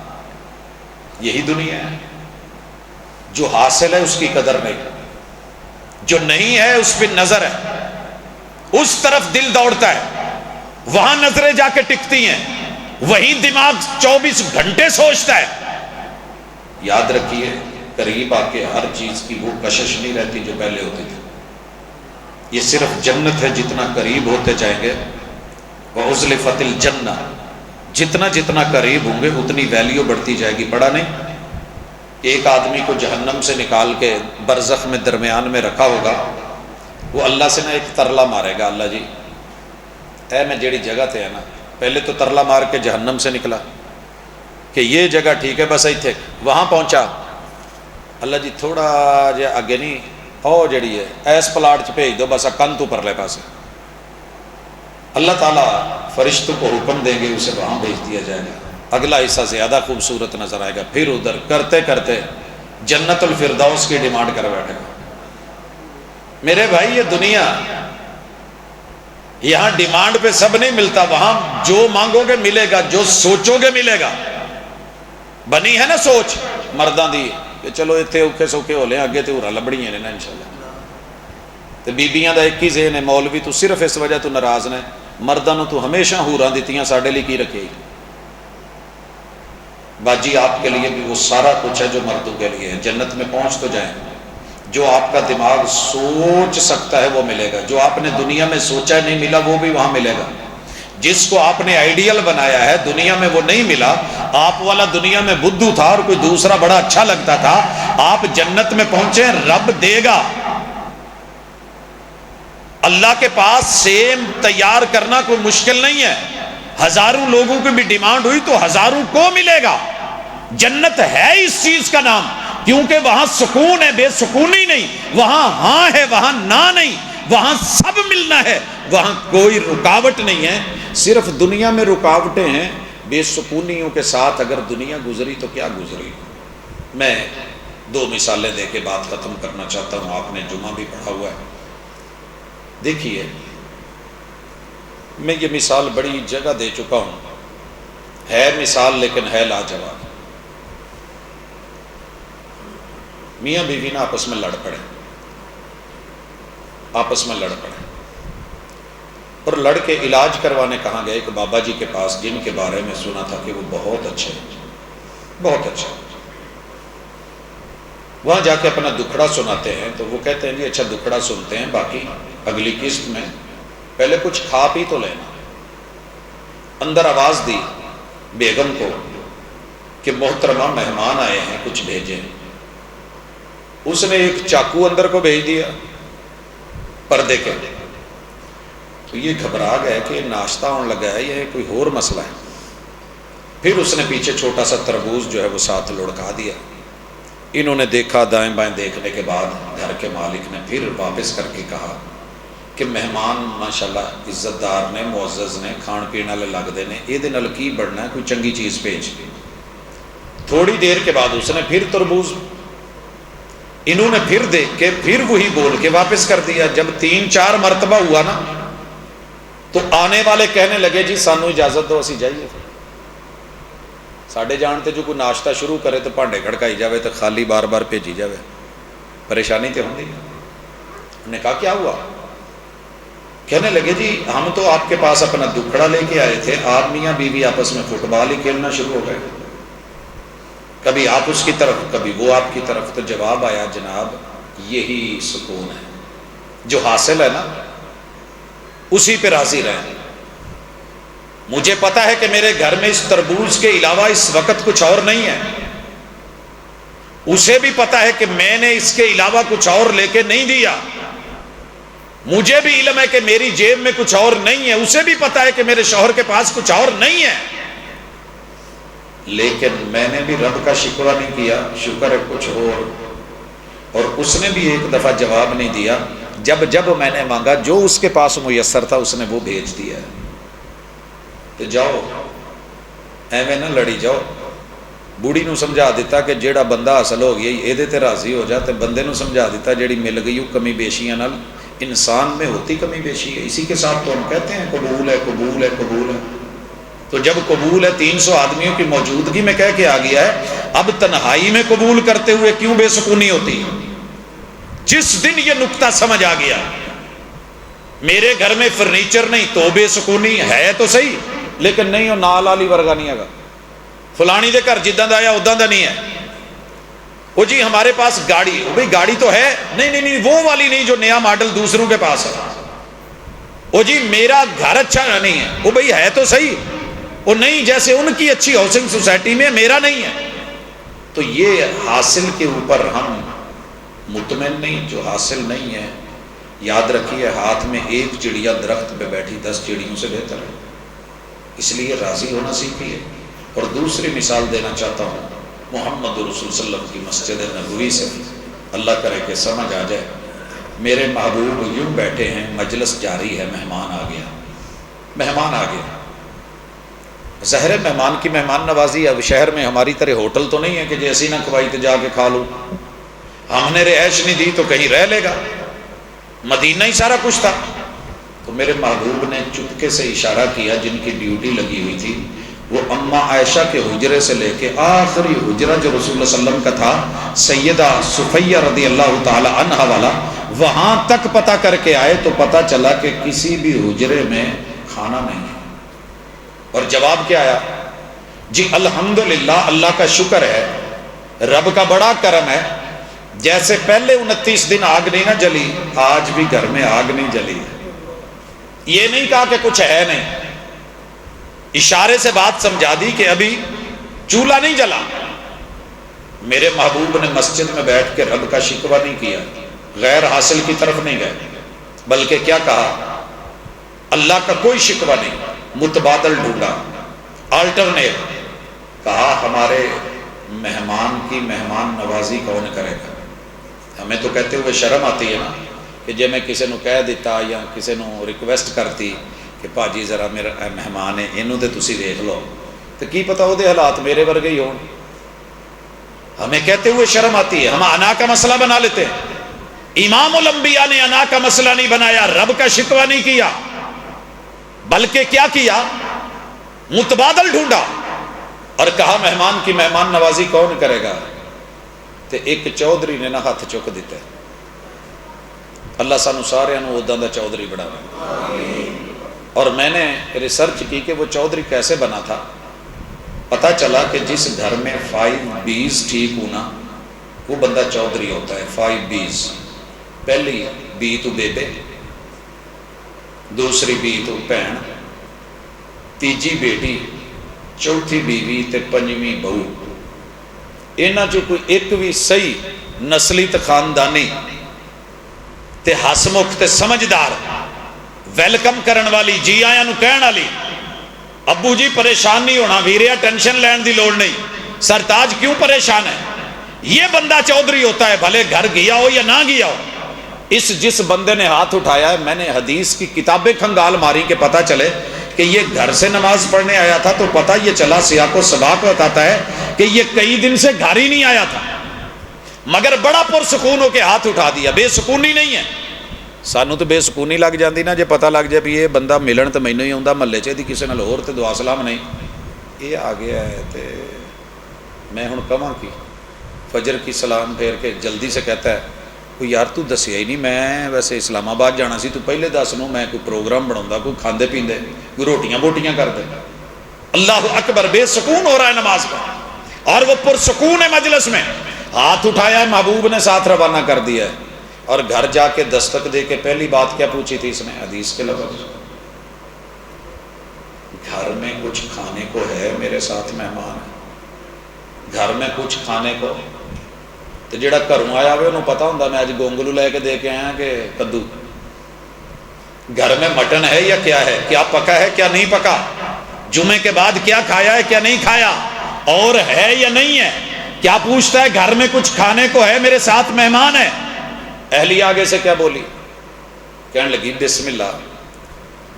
یہی دنیا ہے۔ جو حاصل ہے اس کی قدر نہیں، جو نہیں ہے اس پہ نظر ہے، اس طرف دل دوڑتا ہے، وہاں نظریں جا کے ٹکتی ہیں، وہی دماغ 24 گھنٹے سوچتا ہے۔ یاد رکھیے، قریب آ کے ہر چیز کی وہ کشش نہیں رہتی جو پہلے ہوتی تھی۔ یہ صرف جنت ہے، جتنا قریب ہوتے جائیں گے، وَأُزْلِفَتِ الْجَنَّةُ، جتنا جتنا قریب ہوں گے اتنی ویلیو بڑھتی جائے گی۔ پڑھا نہیں؟ ایک آدمی کو جہنم سے نکال کے برزخ میں درمیان میں رکھا ہوگا، وہ اللہ سے نہ ایک ترلا مارے گا، اللہ جی اے میں جیڑی جگہ تے ہے نا، پہلے تو ترلا مار کے جہنم سے نکلا کہ یہ جگہ ٹھیک ہے، بس ایتھے وہاں پہنچا، اللہ جی تھوڑا جہا اگے نہیں، او جڑی ہے ایس پلاٹ چ بھیج دو، بس کن تو پرلے پاسے۔ اللہ تعالیٰ فرشتوں کو حکم دیں گے، اسے وہاں بھیج دیا جائے گا، اگلا حصہ زیادہ خوبصورت نظر آئے گا، پھر ادھر کرتے کرتے جنت الفردوس کی ڈیمانڈ کر بیٹھے گا۔ میرے بھائی یہ دنیا، یہاں ڈیمانڈ پہ سب نہیں ملتا، وہاں جو مانگو گے ملے گا، جو سوچو گے ملے گا۔ بنی ہے نا سوچ مرداں دی کہ چلو اتنے اوکھے سوکھے ہو لیں، اگے تے ہورا لبڑیاں نے نا انشاءاللہ۔ تے بیبیاں دا ایک ہی ذہن ہے، مولوی تو صرف اس وجہ تو ناراض نے، مرداں نو تو ہمیشہ ہوراں دتیاں، ساڈے لیے کی رکھے؟ باجی آپ کے لیے بھی وہ سارا کچھ ہے جو مردوں کے لیے ہے، جنت میں پہنچ تو جائیں۔ جو آپ کا دماغ سوچ سکتا ہے وہ ملے گا، جو آپ نے دنیا میں سوچا نہیں ملا وہ بھی وہاں ملے گا۔ جس کو آپ نے آئیڈیل بنایا ہے دنیا میں وہ نہیں ملا، آپ والا دنیا میں بدھو تھا اور کوئی دوسرا بڑا اچھا لگتا تھا، آپ جنت میں پہنچے، رب دے گا۔ اللہ کے پاس سیم تیار کرنا کوئی مشکل نہیں ہے، ہزاروں لوگوں کی بھی ڈیمانڈ ہوئی تو ہزاروں کو ملے گا۔ جنت ہے اس چیز کا نام، کیونکہ وہاں سکون ہے، بے سکونی نہیں، وہاں ہاں ہے، وہاں نہ نہیں، وہاں سب ملنا ہے، وہاں کوئی رکاوٹ نہیں ہے۔ صرف دنیا میں رکاوٹیں ہیں، بے سکونیوں کے ساتھ اگر دنیا گزری تو کیا گزری۔ میں دو مثالیں دے کے بات ختم کرنا چاہتا ہوں، آپ نے جمعہ بھی پڑھا ہوا ہے۔ دیکھیے میں یہ مثال بڑی جگہ دے چکا ہوں، ہے مثال لیکن ہے لاجواب۔ میاں بیوی نا آپس میں لڑ پڑے، آپس میں لڑ پڑے، اور لڑ کے علاج کروانے کہاں گئے ایک بابا جی کے پاس، جن کے بارے میں سنا تھا کہ وہ بہت اچھے، بہت اچھے۔ وہاں جا کے اپنا دکھڑا سناتے ہیں تو وہ کہتے ہیں جی اچھا دکھڑا سنتے ہیں، باقی اگلی قسط میں پہلے کچھ کھا پی تو لینا۔ اندر آواز دی بیگم کو کہ محترمہ مہمان آئے ہیں، کچھ بھیجیں۔ اس نے ایک چاقو اندر کو بھیج دیا پردے کے، تو یہ گھبرا گئے کہ ناشتہ ہونے لگا ہے، یہ کوئی اور مسئلہ ہے۔ پھر اس نے پیچھے چھوٹا سا تربوز جو ہے وہ ساتھ لڑکا دیا، انہوں نے دیکھا، دائیں بائیں دیکھنے کے بعد گھر کے مالک نے پھر واپس کر کے کہا کہ مہمان ماشاءاللہ عزت دار نے، معزز نے، کھان پین والے لگتے ہیں، یہ کی بڑھنا ہے، کوئی چنگی چیز بھیج کے۔ تھوڑی دیر کے بعد اس نے پھر تربوز، انہوں نے پھر دیکھ کے پھر وہی بول کے واپس کر دیا۔ جب 3-4 مرتبہ ہوا نا تو آنے والے کہنے لگے جی سانو اجازت دو اسی جائیے، ساڈے جان تے جو کوئی ناشتہ شروع کرے تو بھانڈے کھڑکائی جاوے تو خالی بار بار بھیجی جاوے، پریشانی تو ہوندی ہے۔ انہوں نے کہا کیا ہوا؟ کہنے لگے جی ہم تو آپ کے پاس اپنا دکھڑا لے کے آئے تھے، آپ میاں بیوی آپس میں فٹ بال ہی کھیلنا شروع ہو گئے، کبھی آپ اس کی طرف کبھی وہ آپ کی طرف۔ تو جواب آیا جناب یہی سکون ہے، جو حاصل ہے نا اسی پہ راضی رہیں۔ مجھے پتا ہے کہ میرے گھر میں اس تربوز کے علاوہ اس وقت کچھ اور نہیں ہے، اسے بھی پتا ہے کہ میں نے اس کے علاوہ کچھ اور لے کے نہیں دیا، مجھے بھی علم ہے کہ میری جیب میں کچھ اور نہیں ہے، اسے بھی پتا ہے کہ میرے شوہر کے پاس کچھ اور نہیں ہے، لیکن میں نے بھی رب کا شکر نہیں کیا، شکر ہے کچھ اور اس نے بھی ایک دفعہ جواب نہیں دیا۔ جب میں نے مانگا جو اس کے پاس میسر تھا اس نے وہ بھیج دیا۔ تو جاؤ ایویں نہ لڑی جاؤ، بوڑھی نو سمجھا دیتا کہ جیڑا بندہ حاصل ہو گیا یہ تے راضی ہو جا، تے بندے نو سمجھا دیتا جیڑی مل گئی وہ کمی بیشیاں نال، انسان میں ہوتی کمی بیشی ہے، اسی کے ساتھ تو ہم کہتے ہیں قبول ہے قبول ہے قبول ہے۔ تو جب قبول ہے 300 آدمیوں کی موجودگی میں کہہ کے آ گیا ہے، اب تنہائی میں قبول کرتے ہوئے کیوں بے سکونی ہوتی؟ جس دن یہ نکتہ سمجھ آ گیا میرے گھر میں فرنیچر نہیں تو بے سکونی ہے تو صحیح، لیکن نہیں وہ نال والی ورگا نہیں ہے، فلانی دے گھر جداں دا آیا اداں دا نہیں ہے۔ وہ جی ہمارے پاس گاڑی، بھئی گاڑی تو ہے، نہیں وہ والی نہیں جو نیا ماڈل دوسروں کے پاس ہے۔ وہ جی میرا گھر اچھا نہیں ہے، وہ بھئی ہے تو صحیح، وہ نہیں جیسے ان کی اچھی ہاؤسنگ سوسائٹی میں میرا نہیں ہے۔ تو یہ حاصل کے اوپر ہم مطمئن نہیں، جو حاصل نہیں ہے یاد رکھیے ہاتھ میں ایک چڑیا درخت پہ بیٹھی 10 چڑیوں سے بہتر ہے، اس لیے راضی ہونا سیکھیے۔ اور دوسری مثال دینا چاہتا ہوں محمد رسول صلی اللہ علیہ وسلم کی مسجد نبوی سے، اللہ کرے کہ سمجھ آ جائے۔ میرے محبوب یوں بیٹھے ہیں، مجلس جاری ہے، مہمان آ گیا، ظاہر ہے مہمان کی مہمان نوازی۔ اب شہر میں ہماری طرح ہوٹل تو نہیں ہے کہ جیسی نہ کھوائی تو جا کے کھا لو، ہم نے رہائش نہیں دی تو کہیں رہ لے گا، مدینہ ہی سارا کچھ تھا۔ تو میرے محبوب نے چپکے سے اشارہ کیا، جن کی ڈیوٹی لگی ہوئی تھی وہ اما عائشہ کے حجرے سے لے کے آخری حجرہ جو رسول اللہ صلی اللہ علیہ وسلم کا تھا، سیدہ صفیہ رضی اللہ تعالی عنہ والا، وہاں تک پتہ کر کے آئے تو پتہ چلا کہ کسی بھی حجرے میں کھانا نہیں ہے۔ اور جواب کیا آیا؟ جی الحمدللہ، اللہ کا شکر ہے، رب کا بڑا کرم ہے، جیسے پہلے 29 دن آگ نہیں نہ جلی، آج بھی گھر میں آگ نہیں جلی۔ یہ نہیں کہا کہ کچھ ہے نہیں، اشارے سے بات سمجھا دی کہ ابھی چولہا نہیں جلا۔ میرے محبوب نے مسجد میں بیٹھ کے رب کا شکوہ نہیں کیا، غیر حاصل کی طرف نہیں گئے، بلکہ کیا کہا؟ اللہ کا کوئی شکوہ نہیں، متبادل ڈھونڈا، آلٹرنیٹ، کہا ہمارے مہمان کی مہمان نوازی کون کرے گا؟ ہمیں تو کہتے ہوئے شرم آتی ہے نا کہ جے میں کسی نو کہہ دیتا یا کسی نو ریکویسٹ کرتی کہ پاجی ذرا میرا مہمان ہے اینو تے تسی دیکھ لو، تو کی پتہ وہ دے حالات میرے ورگے ہی ہون۔ ہمیں کہتے ہوئے شرم آتی ہے، ہم انا کا مسئلہ بنا لیتے ہیں۔ امام الانبیاء نے انا کا مسئلہ نہیں بنایا، رب کا شکوہ نہیں کیا، بلکہ کیا کیا؟ متبادل ڈھونڈا اور کہا مہمان کی مہمان نوازی کون کرے گا؟ تے ایک چودھری نے نہ ہاتھ چک دیتا ہے۔ اللہ سانو سارے نو اوداں دا چودھری بناوے۔ اور میں نے ریسرچ کی کہ وہ چودھری کیسے بنا تھا، پتہ چلا کہ جس گھر میں 5 B's ٹھیک ہونا وہ بندہ چودھری ہوتا ہے۔ 5 B's، پہلی بی تو بیبے، دوسری بی تو بہن، تیجی بیٹی، چوتھی بیوی تے پنجویں بہو۔ انہاں چوں کوئی ایک بھی صحیح نسلی تے خاندانی تے ہسمکھ تے سمجھدار، ویلکم کرن والی، جی آیاں نو کہن والی، ابو جی پریشان نہیں ہونا، ویریا ٹینشن لین دی لوڑ نہیں، سرتاج کیوں پریشان ہے؟ یہ بندہ چودھری ہوتا ہے، بھلے گھر گیا ہو یا نہ گیا ہو۔ جس بندے نے ہاتھ اٹھایا ہے، میں نے حدیث کی کتابیں کھنگال ماری کہ پتہ چلے کہ یہ گھر سے نماز پڑھنے آیا تھا، تو پتہ یہ چلا، سیاق و سباق بتاتا ہے کہ یہ کئی دن سے گھر ہی نہیں آیا تھا، مگر بڑا پرسکون ہو کے ہاتھ اٹھا دیا۔ بے سکونی نہیں ہے، سانو تو بے سکونی لگ جاندی نا جے پتہ لگ جائے بھی یہ بندہ ملن تو مینوں ہی آਉਂਦਾ محلے 'ਚ، کسی نال ہور تے دعا سلام نہیں، یہ آ گیا ہے تے میں ہن کہاں کی فجر کی سلام پھیر کے جلدی سے کہتا ہے کوئی یار تو دسیا ہی نہیں، میں ویسے اسلام آباد جانا سی، تو پہلے دس نو میں کوئی پروگرام بناؤں، کوئی کھاندے پیندے، کوئی روٹیاں بوٹیاں کر دے۔ اللہ اکبر، بے سکون ہو رہا ہے نماز کا، اور وہ پرسکون ہے مجلس میں، ہاتھ اٹھایا ہے، محبوب نے ساتھ روانہ کر دیا ہے، اور گھر جا کے دستک دے کے پہلی بات کیا پوچھی تھی اس نے؟ حدیث کے لفظ، گھر میں کچھ کھانے کو ہے، میرے ساتھ مہمان ہے، گھر میں کچھ کھانے کو۔ تو جڑا گھروں آیا ہوئے انہوں پتہ ہوندا میں آج گونگلو لے کے دے کے آیا کہ کدو، گھر میں مٹن ہے یا کیا ہے، کیا پکا ہے کیا نہیں پکا، جمعے کے بعد کیا کھایا ہے کیا نہیں کھایا، اور ہے یا نہیں ہے، کیا پوچھتا ہے گھر میں کچھ کھانے کو ہے، میرے ساتھ مہمان ہے۔ اہلیہ آگے سے کیا بولی؟ کہنے لگی بسم اللہ،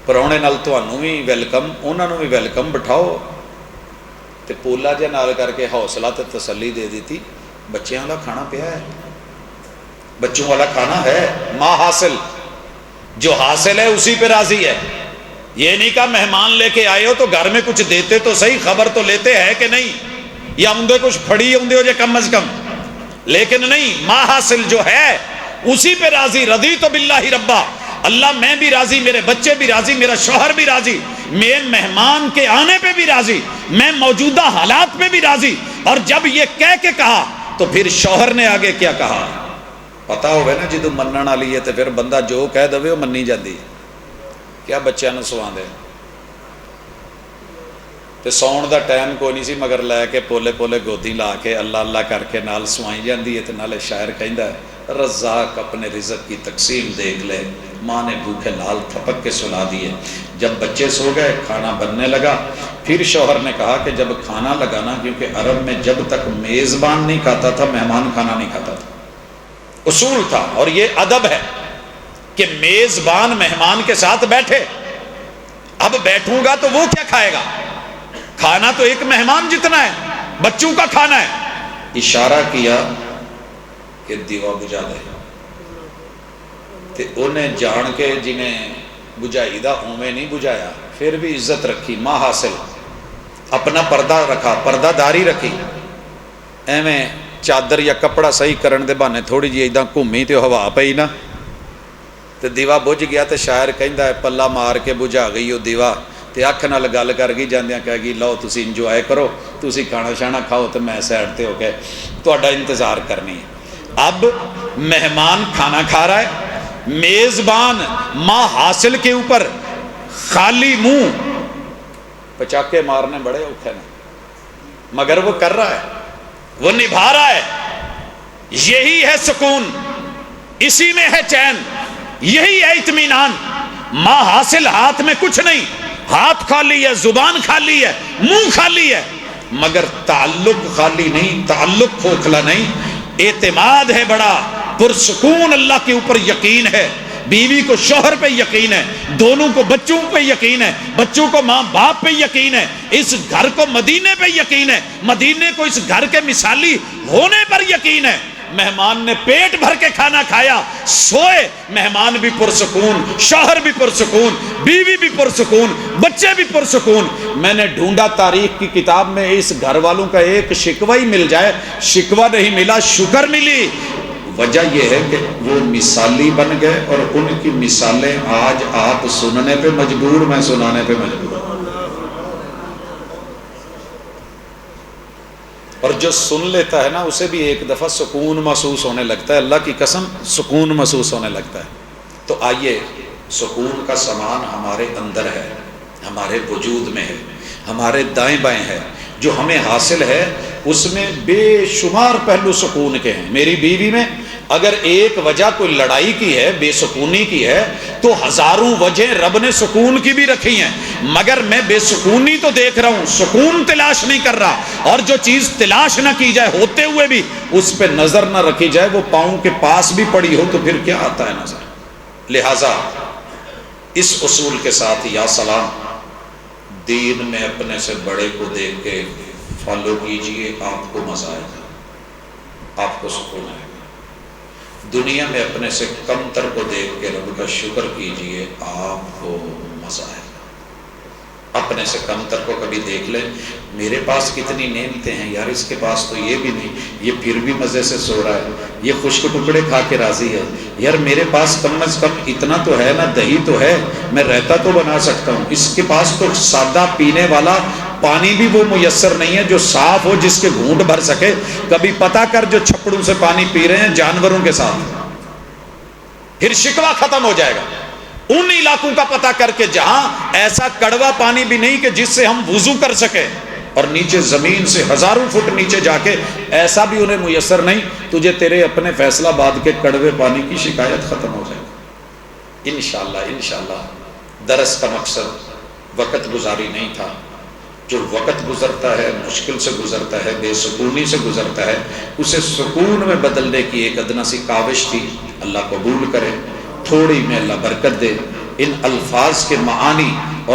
پراؤنے نال تانوں بھی ویلکم، انہاں نوں بھی ویلکم، بٹھاؤ۔ تے پولا جہا نال کر کے حوصلہ تے تسلی دے دیتی، بچیاں والا کھانا پیا ہے، بچوں والا کھانا ہے، ماں حاصل، جو حاصل ہے اسی پہ راضی ہے۔ یہ نہیں کہا مہمان لے کے آئے ہو تو گھر میں کچھ دیتے تو صحیح، خبر تو لیتے ہے کہ نہیں، یا اندے کچھ پھڑی اندے ہو جائے کم از کم، لیکن نہیں، ماں حاصل جو ہے اسی پہ راضی۔ رضیت باللہ ربا، اللہ میں بھی راضی، میرے بچے بھی راضی، میرا شوہر بھی راضی، میں مہمان کے آنے پہ بھی راضی، میں موجودہ حالات میں بھی راضی۔ اور جب یہ کہہ کے کہا تو پھر شوہر نے آگے کیا کہا؟ پتا ہوئے نا جدو منن والی ہے تو پھر بندہ جو کہہ دے وہ منی جاندی۔ کیا بچیاں نوں سوا دے تے سون دا ٹائم کوئی نہیں سی، مگر لے کے پولے پولے گودی لا کے اللہ اللہ کر کے نال سوائی جاندی ہے، تے نالے شاعر کہندا ہے رزاق اپنے رزق کی تقسیم دیکھ لے، ماں نے بھوکے لال تھپک کے سلا دیے۔ جب بچے سو گئے کھانا بننے لگا، پھر شوہر نے کہا کہ جب کھانا لگانا، کیونکہ عرب میں جب تک میزبان نہیں کھاتا تھا مہمان کھانا نہیں کھاتا تھا، اصول تھا، اور یہ ادب ہے کہ میزبان مہمان کے ساتھ بیٹھے۔ اب بیٹھوں گا تو وہ کیا کھائے گا؟ کھانا تو ایک مہمان جتنا ہے، بچوں کا کھانا ہے۔ اشارہ کیا کہ دیوا بجھا دے، تے انہیں جان کے جنہیں بجھائی دا اویں نہیں بجھایا، پھر بھی عزت رکھی، ماں حاصل، اپنا پردہ رکھا، پردہ داری رکھی، ایویں چادر یا کپڑا صحیح کرن دے بہانے تھوڑی جی ایداں گھومی تے ہوا پئی نا تے دیوا بجھ گیا، تے شاعر کہندا ہے پلا مار کے بجھا گئی وہ دیوا، تے اکھ نال گل کر گئی، جاندیاں کہہ گئی لو تسی انجوائے کرو، تسی کھانا شانا کھاؤ تے میں سائڈ تے ہو کے تہاڈا انتظار کرنی ہے۔ اب مہمان کھانا کھا رہا ہے، میزبان ماں حاصل کے اوپر خالی منہ، پچاکے مارنے بڑے اوکھے ہیں، مگر وہ کر رہا ہے، وہ نبھا رہا ہے۔ یہی ہے سکون، اسی میں ہے چین، یہی ہے اطمینان۔ ماں حاصل، ہاتھ میں کچھ نہیں، ہاتھ خالی ہے، زبان خالی ہے، منہ خالی ہے، مگر تعلق خالی نہیں، تعلق کھوکھلا نہیں، اعتماد ہے بڑا پرسکون، اللہ کے اوپر یقین ہے، بیوی کو شوہر پہ یقین ہے، دونوں کو بچوں پہ یقین ہے، بچوں کو ماں باپ پہ یقین ہے، اس گھر کو مدینے پہ یقین ہے، مدینے کو اس گھر کے مثالی ہونے پر یقین ہے۔ مہمان نے پیٹ بھر کے کھانا کھایا، سوئے، مہمان بھی پرسکون، شوہر بھی پرسکون، بیوی بھی پرسکون، بچے بھی پرسکون۔ میں نے ڈھونڈا تاریخ کی کتاب میں اس گھر والوں کا ایک شکوہ ہی مل جائے، شکوہ نہیں ملا، شکر ملی۔ وجہ یہ ہے کہ وہ مثالی بن گئے، اور ان کی مثالیں آج آپ سننے پہ مجبور، میں سنانے پہ مجبور۔ اور جو سن لیتا ہے نا اسے بھی ایک دفعہ سکون محسوس ہونے لگتا ہے، اللہ کی قسم سکون محسوس ہونے لگتا ہے۔ تو آئیے، سکون کا سامان ہمارے اندر ہے، ہمارے وجود میں ہے، ہمارے دائیں بائیں ہے، جو ہمیں حاصل ہے، اس میں بے شمار پہلو سکون کے ہیں۔ میری بیوی میں اگر ایک وجہ کوئی لڑائی کی ہے، بے سکونی کی ہے، تو ہزاروں وجہ رب نے سکون کی بھی رکھی ہیں، مگر میں بے سکونی تو دیکھ رہا ہوں، سکون تلاش نہیں کر رہا، اور جو چیز تلاش نہ کی جائے ہوتے ہوئے بھی اس پہ نظر نہ رکھی جائے، وہ پاؤں کے پاس بھی پڑی ہو تو پھر کیا آتا ہے نظر؟ لہٰذا اس اصول کے ساتھ یا سلام، دین میں اپنے سے بڑے کو دیکھ کے فالو کیجئے، آپ کو مزہ آئے گا، آپ کو سکون آئے گا۔ دنیا میں اپنے سے کم تر کو دیکھ کے رب کا شکر کیجئے، آپ کو مزہ آئے گا۔ اپنے سے کم تر کو کبھی دیکھ لیں، میرے پاس کتنی نعمتیں ہیں یار، اس کے پاس تو یہ بھی نہیں، یہ پھر بھی مزے سے سو رہا ہے، یہ خشک ٹکڑے کھا کے راضی ہے، یار میرے پاس کم از کم اتنا تو ہے نا، دہی تو ہے، میں رہتا تو بنا سکتا ہوں، اس کے پاس تو سادہ پینے والا پانی بھی وہ میسر نہیں ہے جو صاف ہو، جس کے گھونٹ بھر سکے۔ کبھی پتہ کر جو چھپڑوں سے پانی پی رہے ہیں جانوروں کے ساتھ، پھر شکوہ ختم ہو جائے گا۔ ان علاقوں کا پتہ کر کے جہاں ایسا کڑوا پانی بھی نہیں کہ جس سے ہم وضو کر سکیں، اور نیچے زمین سے ہزاروں فٹ نیچے جا کے ایسا بھی انہیں میسر نہیں، تجھے تیرے اپنے فیصلہ باد کے کڑوے پانی کی شکایت ختم ہو جائے گی انشاءاللہ۔ درس کا مقصد وقت گزاری نہیں تھا، جو وقت گزرتا ہے مشکل سے گزرتا ہے، بے سکونی سے گزرتا ہے، اسے سکون میں بدلنے کی ایک ادنا سی کاوش تھی۔ اللہ قبول کرے، تھوڑی میں اللہ برکت دے۔ ان الفاظ کے معانی